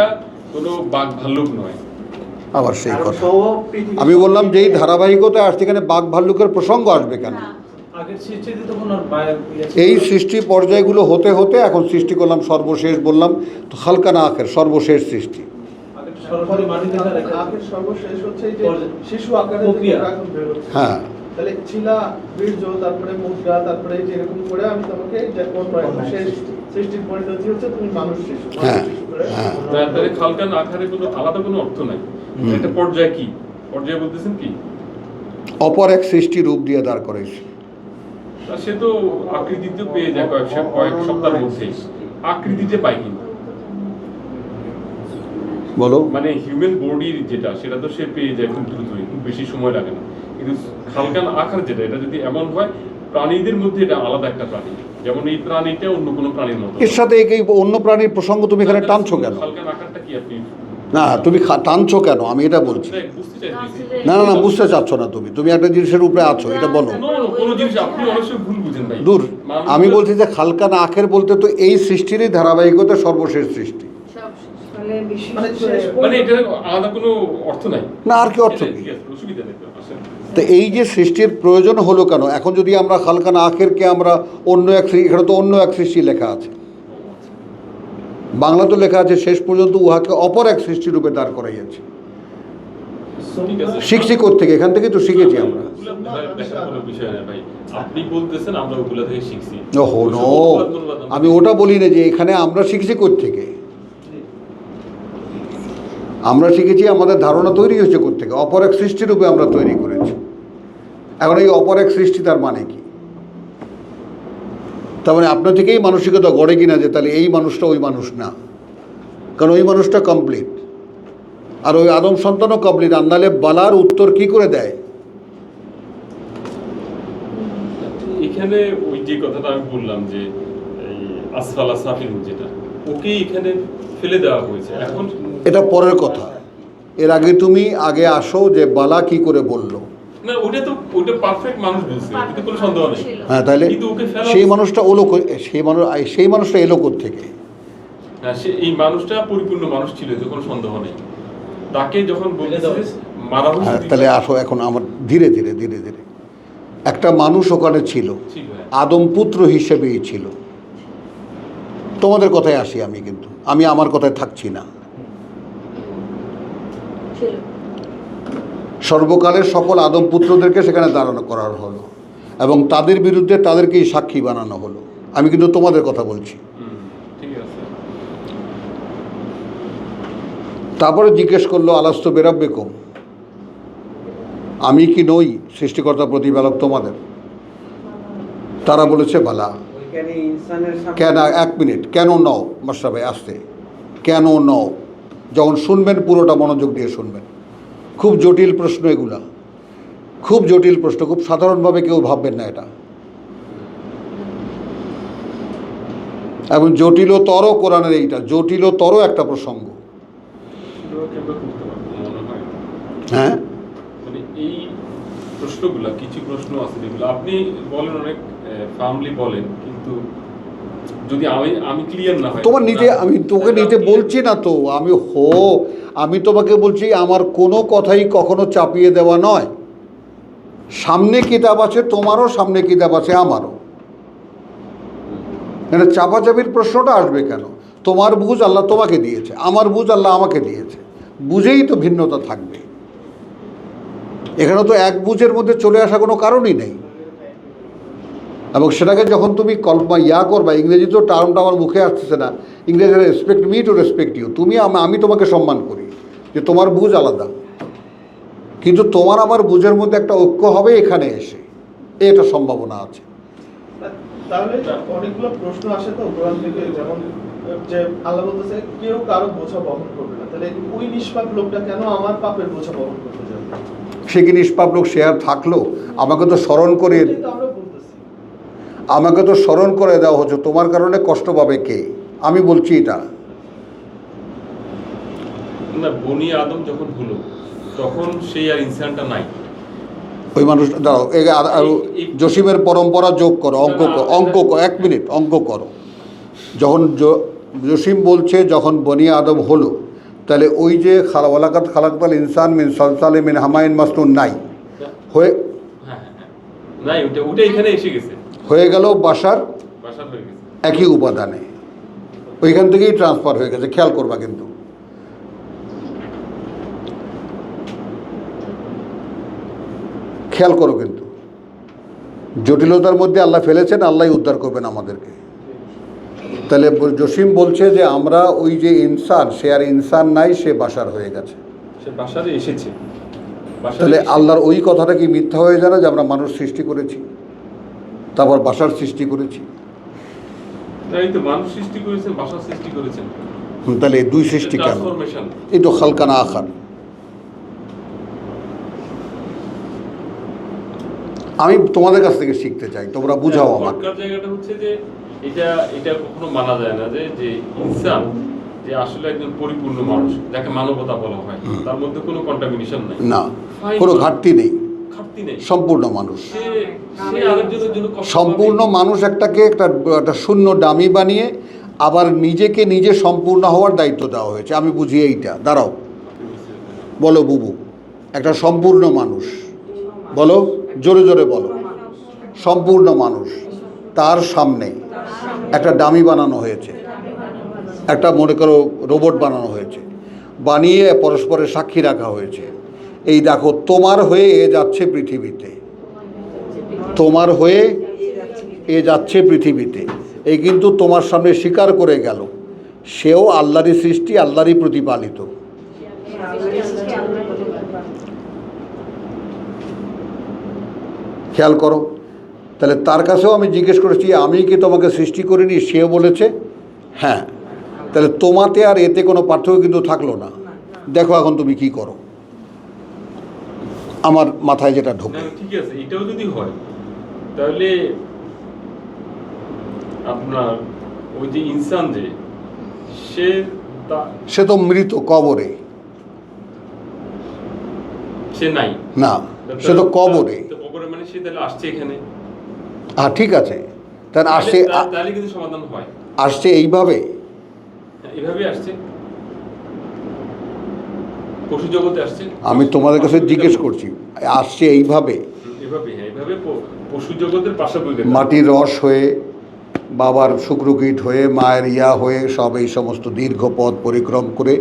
B: কোনো বাঘ ভাল্লুক নয়।
A: আবার সেই
H: কারণ
A: কথা
H: স্বভাব পৃথিবীর
A: আমি বললাম যে এই ধারাবাহিকতা আসছে, এখানে বাঘ ভাল্লুকের প্রসঙ্গ আসবে কেন?
F: না,
G: আগের সৃষ্টিতে তো কোনো ইয়ে ছিল
A: এই
G: না।
A: সৃষ্টি পর্যায়গুলো হতে হতে এখন সৃষ্টি করলাম সর্বশেষ, বললাম তো খালকা না আখের সর্বশেষ সৃষ্টি।
G: আগে তো সরাসরি মাটিতে রেখে
C: আগের সর্বশেষ হচ্ছে এই যে
G: পর্যায়।
C: শিশু আকারে
G: প্রক্রিয়া।
C: যেটা এখন বের হচ্ছে।
A: হ্যাঁ
C: তাহলে ছিলা, বীর্য, তারপরে মুদ্রা, তারপরে এই যে এরকম করে আমি তোমাকে যে অন্য একটা শেষ সৃষ্টির পরিণতি হচ্ছে তুমি মানুষ শিশু,
A: হ্যাঁ,
C: মানুষ শিশু করে
A: হ্যাঁ।
B: তাহলে খালকান আকারে কোনো আলাদা কোনো অর্থ নাই। একটা পর্যায় কি পর্যায় বলতেছেন কি?
A: অপর এক সৃষ্টি রূপ দিয়ে দাঁড় করেছে।
B: তা সে তো আকৃতিতে পেয়ে যায় কয়েক সপ্তাহের মধ্যে, আকৃতিতে পাই কিন্তু
A: বলো
B: মানে হিউম্যান বডির যেটা সেটা তো সে পেয়ে যায় খুব দ্রুতই, খুব বেশি সময় লাগে না। কিন্তু খালকান আকার যেটা, এটা যদি এমন হয় প্রাণীদের মধ্যে এটা আলাদা একটা প্রাণী, যেমন এই প্রাণীটা অন্য কোনো প্রাণীর মতো
A: এর সাথে এই অন্য প্রাণীর প্রসঙ্গ তুমি এখানে টানছো কেন?
B: খালকান আকারটা কি আপনি
A: না তুমি টানছো কেন আমি এটা বলছি।
B: বুঝতে চাইছি?
A: না না না বুঝতে চাচ্ছ না, তুমি একটা জিনিসের উপরে আছো, এটা বলো।
B: কোনো জিনিস আপনি অবশ্যই ভুল বুঝেন ভাই।
A: দূর,
B: মানুষ-
A: আমি বলছি যে খালকা না আখের বলতে তো এই সৃষ্টিরই ধারাবাহিকতা সর্বশেষ সৃষ্টি।
F: সব শেষ।
C: মানে শেষ
B: মানে এটা আলাদা কোনো অর্থ নাই।
A: না আর কি অর্থ কি?
B: ঠিক আছে, অসুবিধা নেই তো, আসেন।
A: তো এই যে সৃষ্টির প্রয়োজন হলো কেন? এখন যদি আমরা খালকা না আখেরকে আমরা অন্য এক এখানে তো অন্য এক সৃষ্টি লেখা আছে, বাংলা তো লেখা আছে শেষ পর্যন্ত উহাকে অপর এক সৃষ্টি রূপে দাঁড় করাইয়াছে।
B: ঠিক আছে।
A: শিখছি থেকে এখান থেকে তো শিখেছি আমরা।
B: ওগুলো দেখার কোনো বিষয় না ভাই, আপনি বলতেছেন আমরা ওগুলা থেকে শিখছি।
A: ওহো নো, আমি ওটা বলি না যে এখানে আমরা শিখছি থেকে। আমরা শিখেছি আমাদের ধারণা তৈরি হয়েছে থেকে, অপর এক সৃষ্টি রূপে আমরা তৈরি করেছি। এখন এই অপর এক সৃষ্টি তার মানে কি? তার মানে আপনার থেকেই মানসিকতা গড়ে কিনা যে তাহলে এই মানুষটা ওই মানুষ না, কারণ ওই মানুষটা কমপ্লিট আর ওই আদম সন্তানও কমপ্লিট। আন্দালে বালার উত্তর কি করে দেয়?
B: এখানে ওই যে কথাটা আমি বললাম যে এই আসফালা সাফিল যেটা, ওকে এখানে ফেলে দেওয়া হয়েছে। এখন
A: এটা পরের কথা, এর আগে তুমি আগে আসো যে বালা কি করে বললো।
B: না ওটা পারফেক্ট মানুষ বলছে, এতে কোনো সন্দেহ নেই।
A: হ্যাঁ তাহলে
B: কিন্তু ওকে ফেলা
A: সেই মানুষটা ওলো সেই মানুষটা এলো থেকে।
B: হ্যাঁ, এই মানুষটা পরিপূর্ণ মানুষ ছিল, এতে কোনো সন্দেহ নেই। তাকে যখন বলতেছে মারা হয়েছে,
A: হ্যাঁ তাহলে আসো এখন আমার ধীরে ধীরে একটা মানুষ ওখানে ছিল,
B: ঠিক ভাই।
A: আদম পুত্র হিসেবেই ছিল। তোমাদের কথায় আসি আমি, কিন্তু আমি আমার কথায় থাকছি না।
F: ছিল।
A: সর্বকালের সকল আদম পুত্রদেরকে সেখানে দাঁড়ানো করার হলো এবং তাদের বিরুদ্ধে তাদেরকেই সাক্ষী বানানো হলো। আমি কিন্তু তোমাদের কথা বলছি।
B: ঠিক আছে।
A: তারপরে জিজ্ঞেস করলো আলাস্তু বিরাব্বিকুম, আমি কি নই সৃষ্টিকর্তা প্রতিপালক তোমাদের? তারা বলেছে বালা।
H: ওইখানে ইনসানের সামনে
A: কেন? এক মিনিট, কেন নও মাস্টার ভাই আসতে, কেন নও? যখন শুনবেন পুরোটা মনোযোগ দিয়ে শুনবেন। খুব জটিল প্রশ্ন এগুলা, খুব জটিল প্রশ্ন, খুব সাধারণভাবে কেউ ভাববেন না এটা। এবং জটিলতর কোরআনের এইটা জটিলতর একটা প্রসঙ্গ।
B: মনে হয়
A: হ্যাঁ
B: মানে এই প্রশ্নগুলা, কিছু প্রশ্ন আছে যেগুলো আপনি বলেন অনেক ফার্মলি বলেন, কিন্তু যদি আমি ক্লিয়ার না হয়
A: তোমার নিজে, আমি তোকে নিতে বলছি না তো, আমি তোমাকে বলছি আমার কোনো কথাই কখনো চাপিয়ে দেওয়া নয়। সামনে কিতাব আছে তোমারও, সামনে কিতাব আছে আমারও। মানে চাপাচাপির প্রশ্নটা আসবে কেন? তোমার বুঝ আল্লাহ তোমাকে দিয়েছে, আমার বুঝ আল্লাহ আমাকে দিয়েছে, বুঝেই তো ভিন্নতা থাকবে। এখানে তো এক বুঝের মধ্যে চলে আসা কোনো কারণই নেই। এবং সেটাকে যখন তুমি করবা, ইংরেজিতেও টার্মটা আমার মুখে আসতেছে না, ইংরেজি respect me to respect you, আমি তোমাকে সম্মান করি যে তোমার বুঝ আলাদা, কিন্তু তোমার আমার বুঝের মধ্যে একটা ঐক্য হবে এখানে এসে, এটা সম্ভাবনা আছে।
C: তাহলে অনেকগুলো প্রশ্ন আসে তো কোরআন থেকে, যেমন যে আল্লাহ বলতেছে কেউ কারো বোঝা বহন করবে না, তাহলে ওই নিষ্পাপ লোকটা কেন আমার পাপের বোঝা বহন করতে যাবে?
A: সে কি নিষ্পাপ লোক? সে আর থাকলো? আমাকে তো স্মরণ করে
C: এটাই তো আমরা বলতেছি।
A: আমাকে তো স্মরণ করে দেওয়া হচ্ছে, তোমার কারণে কষ্ট পাবে কে? আমি বলছি এটা।
B: না, বনি আদম যখন হলো তখন সেই আর ইনসানটা নাই।
A: ওই মানুষটা দাঁড়াও, আর জসিমের পরম্পরা যোগ করো, অঙ্ক 1 মিনিট অঙ্ক করো। যখন জসিম বলছে যখন বনি আদম হলো, তাহলে ওই যে ওয়ালাকাদ খালাকতাল ইনসান মিন সালসালিম মিন হামাইন মাসনুন নাই হয়ে,
B: হ্যাঁ, নাই, ওটা এখানে এসে গেছে,
A: হয়ে গেল বাশার
B: হয়ে গেছে।
A: একই উপাদানে, ওইখান থেকেই ট্রান্সফার হয়ে গেছে। খেয়াল করবা কিন্তু, খেয়াল করো কিন্তু, জটিলতার মধ্যে আল্লাহ ফেলেছেন, আল্লাহ উদ্ধার করবেন আমাদেরকে। তাহলে জসিম বলছে যে আমরা ওই যে ইনসান, সে আর ইনসান নাই, সে বাশার হয়ে গেছে।
B: সে বাশারে এসেছে।
A: তাহলে আল্লাহর ওই কথাটা কি মিথ্যা হয়ে যায় না যে আমরা মানুষ সৃষ্টি করেছি, তারপর বাশার সৃষ্টি করেছি?
B: এই তো মানুষ সৃষ্টি করেছেন, বাশার সৃষ্টি করেছেন।
A: তাহলে এই দুই সৃষ্টি কেন?
B: ট্রান্সফরমেশন।
A: এই তো খালকানা আখার। আমি তোমাদের কাছ থেকে শিখতে চাই, তোমরা বুঝাও আমাকে।
B: জায়গাটা হচ্ছে যে এটা কখনো মানা যায় না যে ইনসান যে আসলে একজন পরিপূর্ণ মানুষ, যাকে মানবতা বলা হয়, তার মধ্যে কোনো কন্টামিনেশন নাই,
A: না, কোনো ঘাটতি নেই,
B: ঘাটতি নেই,
A: সম্পূর্ণ মানুষ।
B: সে আরেকজনের জন্য কষ্ট
A: সম্পূর্ণ
B: পাবে।
A: মানুষ একটাকে একটা শূন্য ডামি বানিয়ে আবার নিজেকে নিজে সম্পূর্ণ হওয়ার দায়িত্ব দেওয়া হয়েছে। আমি বুঝি এইটা। দাঁড়াও, বলো বুবু, একটা সম্পূর্ণ মানুষ, বলো জোরে জোরে বলো, সম্পূর্ণ মানুষ, তার সামনে একটা ডামি বানানো হয়েছে, একটা মনে করো রোবট বানানো হয়েছে, বানিয়ে পরস্পরের সাক্ষী রাখা হয়েছে। এই দেখো, তোমার হয়ে এ যাচ্ছে পৃথিবীতে, তোমার হয়ে এ যাচ্ছে পৃথিবীতে, এই কিন্তু তোমার সামনে স্বীকার করে গেল সেও আল্লাহরই সৃষ্টি, আল্লাহরই প্রতিপালিত। খেয়াল করো, তাহলে তার কাছেও আমি জিজ্ঞেস করেছি আমি কি তোমাকে সৃষ্টি করিনি, সেও বলেছে হ্যাঁ। তাহলে তোমাতে আর এতে কোনো পার্থক্য কিন্তু থাকলো না। দেখো এখন তুমি কি করো, আমার মাথায় যেটা ঢোকে।
B: না, ঠিক আছে, এটাও যদি হয় তাহলে আপনার ওই যে ইনসান যে
A: সে তো মৃত, কবরে,
B: সে নাই
A: না, সে তো কবরে।
B: কবরে মানে সে তাহলে আসছে এখানে।
A: হ্যাঁ ঠিক আছে, তাহলে আসছে,
B: তাহলে কিন্তু সমাধান হয়।
A: আসছে এইভাবে,
B: এভাবে আসছে, পশু জগতে আসছে।
A: আমি তোমাদের কাছে জিজ্ঞেস করছি, আসছে এইভাবে?
B: এভাবে, হ্যাঁ, এভাবে পশু জগতের পাশাপাশি
A: মাটির রস হয়ে, বাবার শুক্রকীট হয়ে, মায়ের ইয়া হয়ে, সব এই সমস্ত দীর্ঘ পথ পরিক্রম করে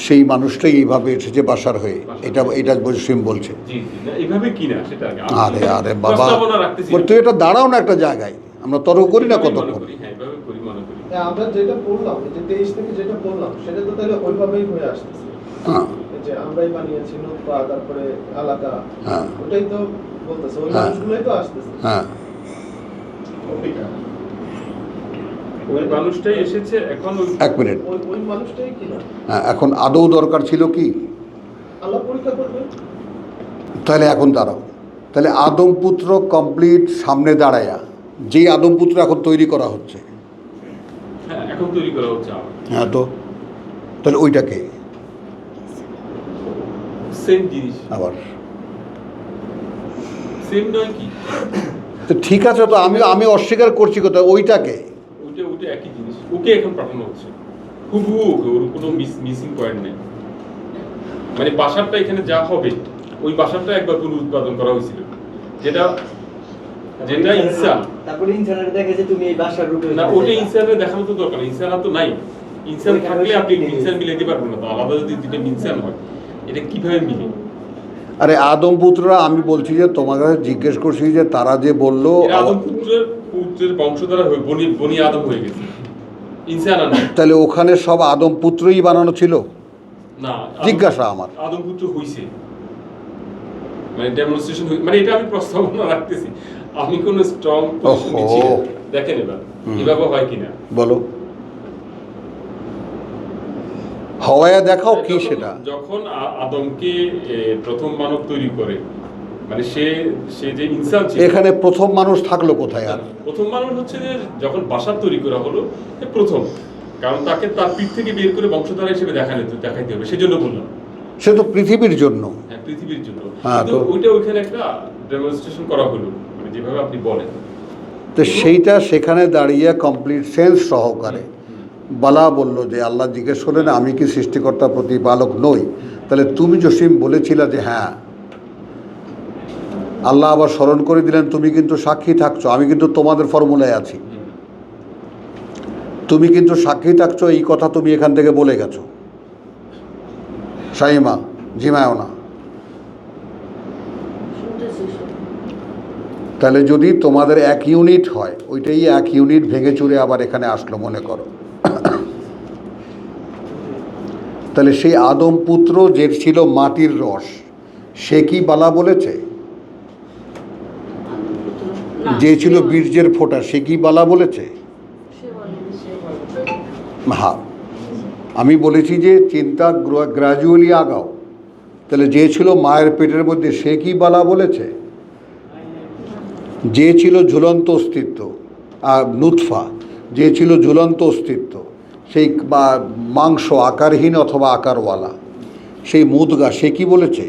A: সেই মানুষটাই এইভাবে এসেছে বাসার হয়ে। এটা জসিম বলছে।
B: এইভাবে কি না সেটা
A: আরে আরে বাবা, তুই এটা দাঁড়াও না একটা জায়গায়, আমরা তর্ক করি না কতক্ষণ।
C: আমরা যেটা পড়লাম, যে 23 থেকে যেটা পড়লাম, সেটা তো তাহলে ওইভাবেই হয়ে আসতেছে।
A: হ্যাঁ,
C: যে আমরাই বানিয়েছি নূতফা, তারপরে আলাকা,
A: হ্যাঁ,
C: ওটাই তো বলতেছে, ওই
A: হ্যাঁ,
C: মানুষগুলোই তো আসতেছে।
A: হ্যাঁ,
B: ওই মানুষটাই এসেছে এখন।
A: 1 মিনিট,
C: ওই মানুষটাই কি না
A: হ্যাঁ, এখন আদৌ দরকার ছিল কি?
C: আল্লাহ পরীক্ষা করবে।
A: তাহলে এখন দাঁড়াও, তাহলে আদম পুত্র কমপ্লিট সামনে দাঁড়ায়া, যেই আদম পুত্র এখন তৈরি করা হচ্ছে,
B: হ্যাঁ, এখন তৈরি করা হচ্ছে।
A: হ্যাঁ, তো তাহলে ওইটাকে
B: সেম জিনিস,
A: আবার
B: সেম নয় কি?
A: তো ঠিক আছে, তো আমি অস্বীকার করছি কোথায় ওইটাকে?
B: ওটা একই জিনিস, ওকে এখন পাঠানো হচ্ছে হুবহু, ওকে, ওর কোনো মিসিং পয়েন্ট নেই। মানে বাসারটা এখানে যা হবে, ওই বাসারটা একবার পুনরুৎপাদন করা হয়েছিল, যেটা ইনসান।
H: তারপরে ইনসানের দেখে যে তুমি এই বাসার রূপে
B: না, ওটা ইনসানের দেখানো তো দরকার নেই, ইনসান তো নাই। ইনসান থাকলে আপনি ইনসান মিলাইতে পারবেন না, তো আলাদা যদি দুটো ইনসান হয়, এটা কিভাবে মিলে?
A: আরে আদম পুত্ররা, আমি বলছি যে তোমার কাছে জিজ্ঞেস করছি যে তারা যে বললো
B: আদম পুত্রের বংশধারা হয়ে বনি আদম হয়ে গেছে, ইনসান আর নাই।
A: তাহলে ওখানে সব আদম পুত্রই বানানো ছিল?
B: না,
A: জিজ্ঞাসা আমার।
B: আদম পুত্র হইছে, মানে ডেমনস্ট্রেশন, মানে এটা আমি প্রস্তাবনা রাখতেছি, আমি কোন স্ট্রং পজিশন নিচ্ছি না। দেখেন এবার এভাবে হয় কিনা,
A: বলো, হওয়ায় দেখাও কি সেটা।
B: যখন আদমকে প্রথম মানব তৈরি করে, মানে সে যে ইনসান ছিল,
A: এখানে প্রথম মানুষ থাকলো কোথায়? আর
B: প্রথম মানুষ হচ্ছে যে যখন বাসার তৈরি করা হলো প্রথম, কারণ তাকে তার পিঠ থেকে বের করে বংশধারা হিসেবে দেখাইতে হবে, সেজন্য বললাম।
A: সে তো পৃথিবীর জন্য।
B: হ্যাঁ, পৃথিবীর জন্য।
A: হ্যাঁ,
B: কিন্তু
A: তো-
B: ওইটা ওইখানে একটা ডেমনস্ট্রেশন করা হলো, মানে যেভাবে আপনি বলেন।
A: তো সেইটা সেখানে দাঁড়িয়ে কমপ্লিট সেন্স সহকারে বালা বলল যে আল্লাহ জিজ্ঞেস করলেন আমি কি সৃষ্টিকর্তা প্রতিপালক নই? তাহলে তুমি জসিম বলেছিলা যে হ্যাঁ। আল্লাহ আবার স্মরণ করে দিলেন তুমি কিন্তু সাক্ষী থাকছো, আমি কিন্তু তোমাদের ফর্মুলায় আছি, তুমি কিন্তু সাক্ষী থাকছো, এই কথা তুমি এখান থেকে বলে গেছো। শাইমা ঝিমায়ও না।
F: শুনতেছি সব।
A: তাহলে যদি তোমাদের এক ইউনিট হয়, ওইটাই এক ইউনিট ভেঙে চুরে আবার এখানে আসলো মনে করো, তাহলে সেই আদম পুত্র যে ছিল মাটির রস, সে কি বালা বলেছে?
F: না,
A: যে ছিল
F: সে বলে-
A: বীর্যের ফোঁটা, সে কি বালা বলেছে?
F: সে বলেনি।
A: হ্যাঁ, আমি বলেছি যে চিন্তা গ্র্যাজুয়ালি আগাও। তাহলে যে ছিল মায়ের পেটের মধ্যে, সে কি বালা বলেছে? যে ছিল ঝুলন্ত অস্তিত্ব, নুতফা, যে ছিল ঝুলন্ত অস্তিত্ব, সেই বা মাংস আকারহীন অথবা আকারওয়ালা, সেই মুদগা, সে কি বলেছে?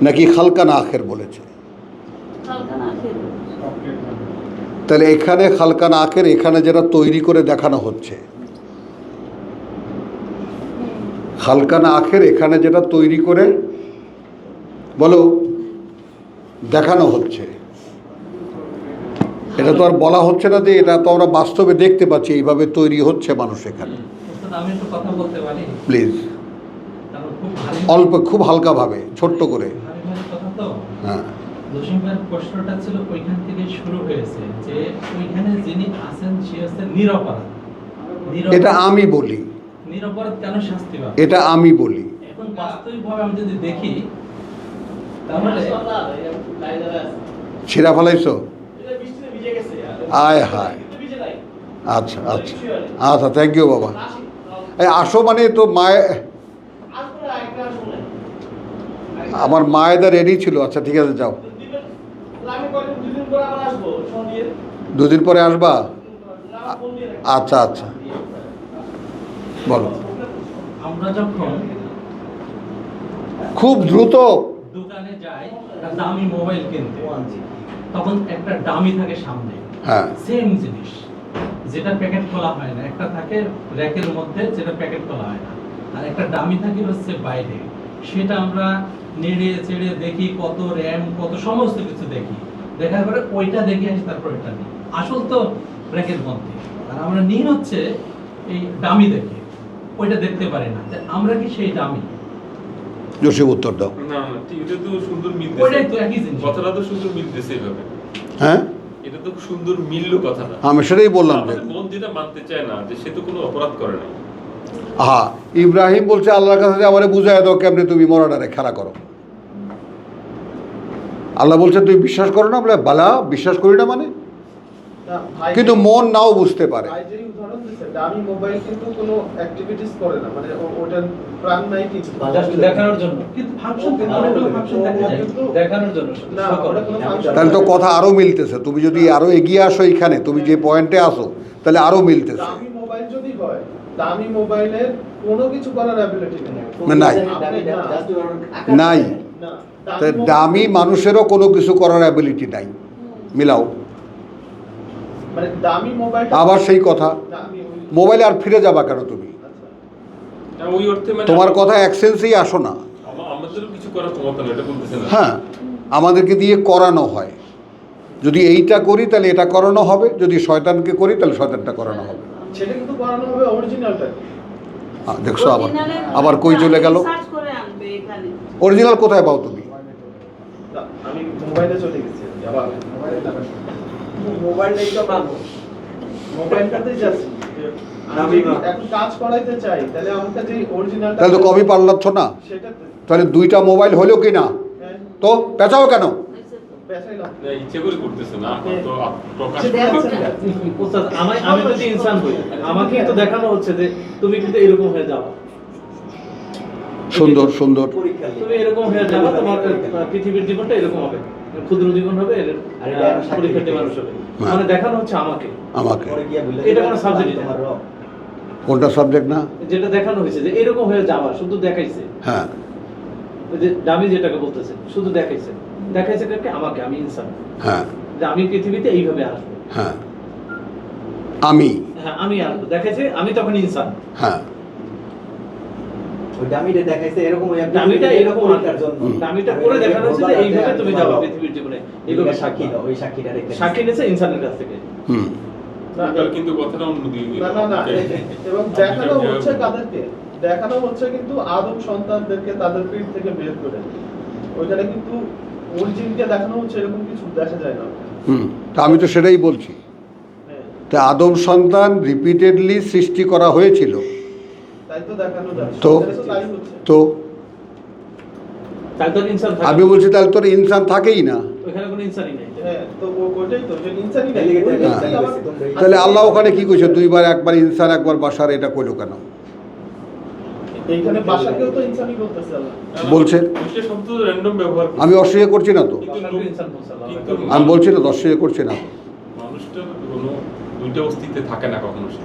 A: নাকি খালকান আখের বলেছে?
F: হালকা না খেয়ে
A: তাহলে এখানে খালকান আখের, এখানে যেটা তৈরি করে দেখানো হচ্ছে, খালকান আখের এখানে যেটা তৈরি করে বলো দেখানো হচ্ছে, এটা তো আর বলা হচ্ছে না যে এটা তো আমরা বাস্তবে দেখতে পাচ্ছি এইভাবে তৈরি হচ্ছে মানুষ এখানে।
I: আমি একটু কথা বলতে পারি?
A: প্লিজ,
I: কারণ খুব ভারী
A: অল্প, খুব হালকাভাবে, ছোট্ট করে।
I: ভারী ভারী কথা তো।
A: হ্যাঁ,
I: জসিম ভাইয়ের প্রশ্নটা ছিল ওইখান থেকে শুরু হয়েছে যে ওইখানে যিনি আছেন সে হচ্ছে নিরপরাধ।
A: এটা আমি বলি,
I: নিরপরাধ কেন শাস্তি পাবে?
A: এটা আমি বলি।
I: এখন বাস্তবিকভাবে আমি যদি দেখি তাহলে
A: ছিঁড়া ফেলাইছো? আয় হায়, আচ্ছা আচ্ছা আচ্ছা, থ্যাংক ইউ বাবা। এই আসো মানে তো মায়ে, আমার মায়েদা রেডি ছিল। আচ্ছা ঠিক আছে, যাও। দুদিন পরে আসবা? আচ্ছা আচ্ছা, বলো।
I: আমরা যখন
A: খুব দ্রুত।
I: দোকানে যাই একটা দামি মোবাইল কিনতে, তখন একটা দামি থাকে সামনে,
A: হ্যাঁ,
I: সেম জিনিস যেটা প্যাকেট খোলা হয় না, একটা থাকে র্যাকের মধ্যে যেটা প্যাকেট খোলা হয় না, আর একটা দামি থাকে হচ্ছে বাইরে, সেটা আমরা নেড়ে চেড়ে দেখি, কত র্যাম কত সমস্ত কিছু দেখি, দেখার পরে ওইটা দেখে আসি, তারপর এটা নিই। আসল তো র্যাকের মধ্যে, আর আমরা নিই হচ্ছে এই দামি দেখে, ওইটা দেখতে পারি না। তা আমরা কি সেই দামি?
A: জসিম উত্তর দাও।
B: না না, ঠিক, এটা তো সুন্দর
I: ওইটাই
B: মিলতেছে,
I: তো একই জিনিস।
B: কথাটা তো সুন্দর মিলতেছে এইভাবে।
A: হ্যাঁ,
B: এটা তো সুন্দর মিললো কথাটা।
A: আমি সেটাই বললাম যে
B: আমাদের মন যেটা মানতে চায় না যে সে তো কোনো অপরাধ করে নাই।
A: হ্যাঁ, ইব্রাহিম বলছে আল্লাহর কাছে যে আমারে বুঝাই দাও কেমনে তুমি মরাটারে খেলা করো। আল্লাহ বলছে তুই বিশ্বাস করো না? বলে বালা, বিশ্বাস করি না মানে,
C: না, ভাই
A: কিন্তু মন নাও বুঝতে পারে।
C: ভাই যে উদাহরণ দিচ্ছে, দামি মোবাইল কিন্তু কোনো অ্যাক্টিভিটিস করে না, মানে ওটার প্রাণ নাই কিছু।
I: Just দেখানোর জন্য, কিন্তু ফাংশন কিন্তু অনেকগুলো ফাংশন দেখা যায় দেখানোর জন্য শুধু।
C: না, ওটা কোনো ফাংশন
A: তাহলে তো কথা আরও মিলতেছে। তুমি যদি আরও এগিয়ে আসো এইখানে, তুমি যে পয়েন্টে আসো, তাহলে আরও মিলতেছে।
C: দামি মোবাইল যদি হয়, দামি মোবাইলের কোনো কিছু করার অ্যাবিলিটি নেই।
A: নাই। নাই।
C: না,
A: তাই দামি মানুষেরও কোনো কিছু করার অ্যাবিলিটি নাই। মিলাও।
C: মানে দামি মোবাইল
A: আবার সেই কথা, মোবাইলে আর ফিরে যাবা কেন তুমি?
B: না, ওই অর্থে মানে
A: তোমার কথা অ্যাকসেন্সেই আসো না।
B: আমাদেরও কিছু করার ক্ষমতা নেই, এটা বলতেছে না।
A: হ্যাঁ, আমাদেরকে দিয়ে করানো হয়। যদি এইটা করি তাহলে এটা করানো হবে, যদি শয়তানকে করি তাহলে শয়তানটা করানো হবে।
C: সেটা কিন্তু করানো হবে অরিজিনালটা।
A: দেখছো আবার, আবার কই চলে গেল?
F: সার্চ করে আনবে এখানে।
A: অরিজিনাল কোথায় পাও তুমি?
C: আমি মোবাইলে চলে গেছি, আবার মোবাইলটাই তো পাবো, মোবাইলটাতেই যাচ্ছি। আমি এখন কাজ করাইতে চাই, তাহলে আমার কাছে অরিজিনালটা,
A: তাহলে তো কপি পাল্লাচ্ছ না।
C: সেটাতে
A: তাহলে দুইটা মোবাইল হলো কি না?
C: হ্যাঁ,
A: তো পেঁচাও কেন?
C: পেছাইলাম।
B: না, ইচ্ছে করে করতেছে না, আপনার তো প্রকাশ
C: সেটা
B: করতে
C: আছে।
G: উস্তাদ, আমি যদি ইনসান হই, আমাকে তো দেখানো হচ্ছে যে তুমি কিন্তু এরকম হয়ে যাও,
A: সুন্দর সুন্দর।
G: তুমি এরকম হয়ে যাবে, তোমার পৃথিবীর জীবনটা এরকম হবে, ক্ষুদ্র জীবন হবে, পরীক্ষার্থী মানুষ হবে, মানে দেখানো হচ্ছে আমাকে।
A: আমাকে
G: এটা কোনো সাবজেক্ট না।
A: কোনটা সাবজেক্ট না?
G: যেটা দেখানো হয়েছে যে এরকম হয়ে যাওয়া, শুধু দেখাইছে।
A: হ্যাঁ,
G: ওই যে ডামি যেটাকে বলতেছে, শুধু দেখাইছে। দেখাইছে কাকে? আমাকে, আমি ইনসান।
A: হ্যাঁ,
G: যে আমি পৃথিবীতে এইভাবে আসবো।
A: হ্যাঁ, আমি,
G: হ্যাঁ, আমি আসবো। দেখাইছে আমি তখন ইনসান।
A: হ্যাঁ,
H: ওই ডামিটা দেখাইছে এরকম ওই একটা
G: ডামিটা এরকম
H: পরীক্ষার জন্য।
G: ডামিটা করে দেখানো হচ্ছে যে এইভাবে তুমি যাবে পৃথিবীর জীবনে। এইভাবে
H: সাক্ষী দাও, ওই সাক্ষীটা রেখে
G: সাক্ষী নিয়েছে ইনসানের কাছ থেকে।
A: হুম,
C: না,
B: এবার কিন্তু কথাটা অন্য দিকে গেল।
C: না, না, এবং দেখানো হচ্ছে কাদেরকে? দেখানো হচ্ছে কিন্তু আদম সন্তানদেরকে তাদের পিঠ থেকে বের করে। ওইখানে কিন্তু অরিজিনকে দেখানো হচ্ছে, এরকম কিছু দেখা যায় না।
A: হুম, তা আমি তো সেটাই বলছি।
C: হ্যাঁ,
A: তা আদম সন্তান রিপিটেডলি সৃষ্টি করা হয়েছিল,
C: তাই তো দেখানো যাচ্ছে।
A: তো
C: সেখানে তো তাই হচ্ছে।
A: তো
G: তাহলে তো ইনসান থাকে।
A: আমি বলছি তাহলে তোর ইনসান থাকেই না।
G: ওখানে কোনো ইনসানই নাই।
C: হ্যাঁ, তো ওইটাই তো, যে ইনসানই নাই।
H: এদিকে
C: ওই
H: তাকাও,
C: জিনিসটাই আবার-
A: তাহলে আল্লাহ ওখানে কি কইছে? দুইবার, একবার ইনসান একবার বাশার, এটা কইলো কেন?
C: এইখানে বাসাকেও তো ইনসানই বলতেছে আল্লাহ।
A: বলছে।
B: দুইটা শব্দ র্যান্ডম ব্যবহার করছে।
A: আমি অস্বীকার করছি না তো,
B: কিন্তু
G: বাসাকে ইনসান বলছে আল্লাহ।
B: কিন্তু
A: আমি বলছি না তো, অস্বীকার করছি না তো।
B: মানুষটা কোনো দুইটা অস্তিত্বে থাকে না কখনো সে।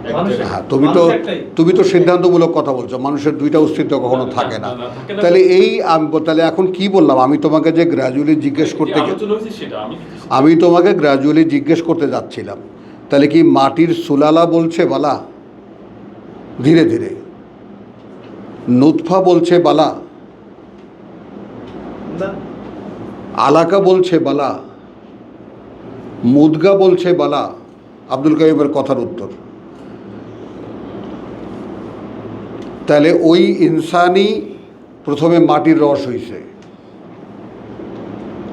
B: এক
G: মানুষ-
B: জায়গায়।
A: হ্যাঁ,
G: মানুষ একটাই।
A: তুমি তো সিদ্ধান্তমূলক কথা বলছো, মানুষের দুইটা অস্তিত্ব কখনো থাকে না।
B: থাকে না।
A: তাহলে তাহলে এখন কি বললাম? আমি তোমাকে যে গ্র্যাজুয়ালি জিজ্ঞেস করতে
B: যে আলোচনা হয়েছে সেটা আমি
A: আমি তোমাকে গ্র্যাজুয়ালি জিজ্ঞেস করতে যাচ্ছিলাম, তাহলে কি মাটির সুলালা বলছে বালা ধীরে ধীরে, নুতফা বলছে বালা,
C: না,
A: আলাকা বলছে বালা, মুদগা বলছে বালা? আব্দুল কাইমের কথার উত্তর। তাহলে ওই ইনসানই প্রথমে মাটির রস হইছে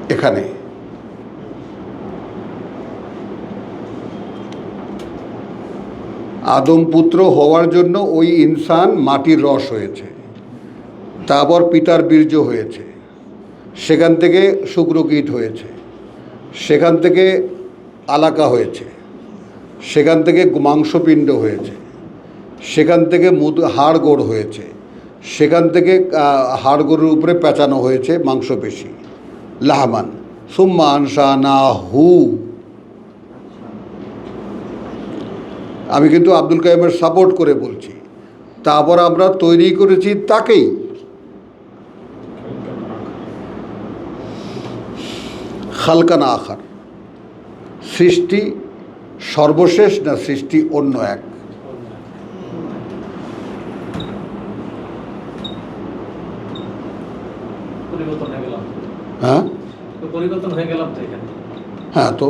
A: এখানে। আদম পুত্র হওয়ার জন্য ওই ইনসান মাটির রস হয়েছে, তারপর পিতার বীর্য হয়েছে, সেখান থেকে শুক্রকীট হয়েছে, সেখান থেকে আলাকা হয়েছে, সেখান থেকে মাংসপিণ্ড হয়েছে, সেখান থেকে হাড়গোড় হয়েছে, সেখান থেকে হাড়গোড়ের উপরে পেঁচানো হয়েছে মাংসপেশি, লাহমান সুম্মা আনশানা হু। আমি কিন্তু আব্দুল কাইমের সাপোর্ট করে বলছি। তারপর আমরা তৈরি করেছি তাকেই। খালকানা আখার, সৃষ্টি সর্বশেষ না সৃষ্টি অন্য এক?
G: পরিবর্তন হয়ে গেলাম।
A: হ্যাঁ,
G: তো পরিবর্তন হয়ে গেলাম তো এখানে।
A: হ্যাঁ, তো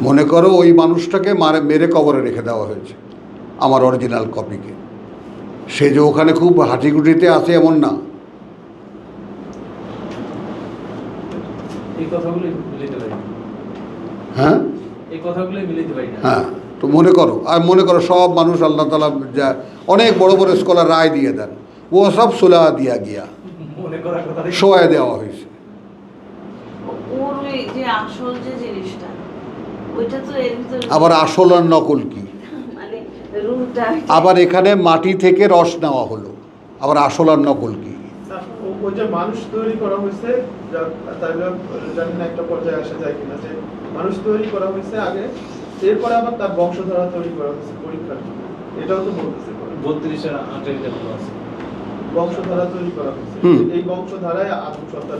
A: মনে করো ওই মানুষটাকে মেরে কবরে রেখে দেওয়া হয়েছে, আমার অরিজিনাল কপিকে। সে যে ওখানে খুব হাঁটিগুটিতে আছে এমন না।
G: এই কথাগুলোই মিলিতে পারি না।
A: হ্যাঁ,
G: এই কথাগুলোই মিলিতে পারি না।
A: হ্যাঁ, তো মনে করো সব মানুষ আল্লাহ তাআলা যা অনেক বড় বড় স্কলার রায় দিয়ে দেন, ও সব সুলা দিয়া গিয়া,
G: মনে করার কথা
A: শোয়ায় দেওয়া হয়েছে।
F: ওর ওই যে আসল যে জিনিসটা, ওইটা তো এর ভিতরে
A: আবার আসল আর নকল কি?
F: মানে রুটা
A: আবার এখানে মাটি থেকে রস নেওয়া হলো, আবার আসল আর নকল কি?
C: ওই যে মানুষ তৈরি করা হয়েছে, তাহলে জানি না একটা পর্যায়ে আসা যায় কিনা, যে মানুষ তৈরি করা হয়েছে আগে, এরপরে আবার তার বংশধারা তৈরি করা হয়েছে পরীক্ষার জন্য। এটাও তো বলতেছে
G: 32 আছে।
C: বংশধারা তৈরি করা হয়েছে।
A: হুম।
C: এই বংশধারায় আদম সন্তান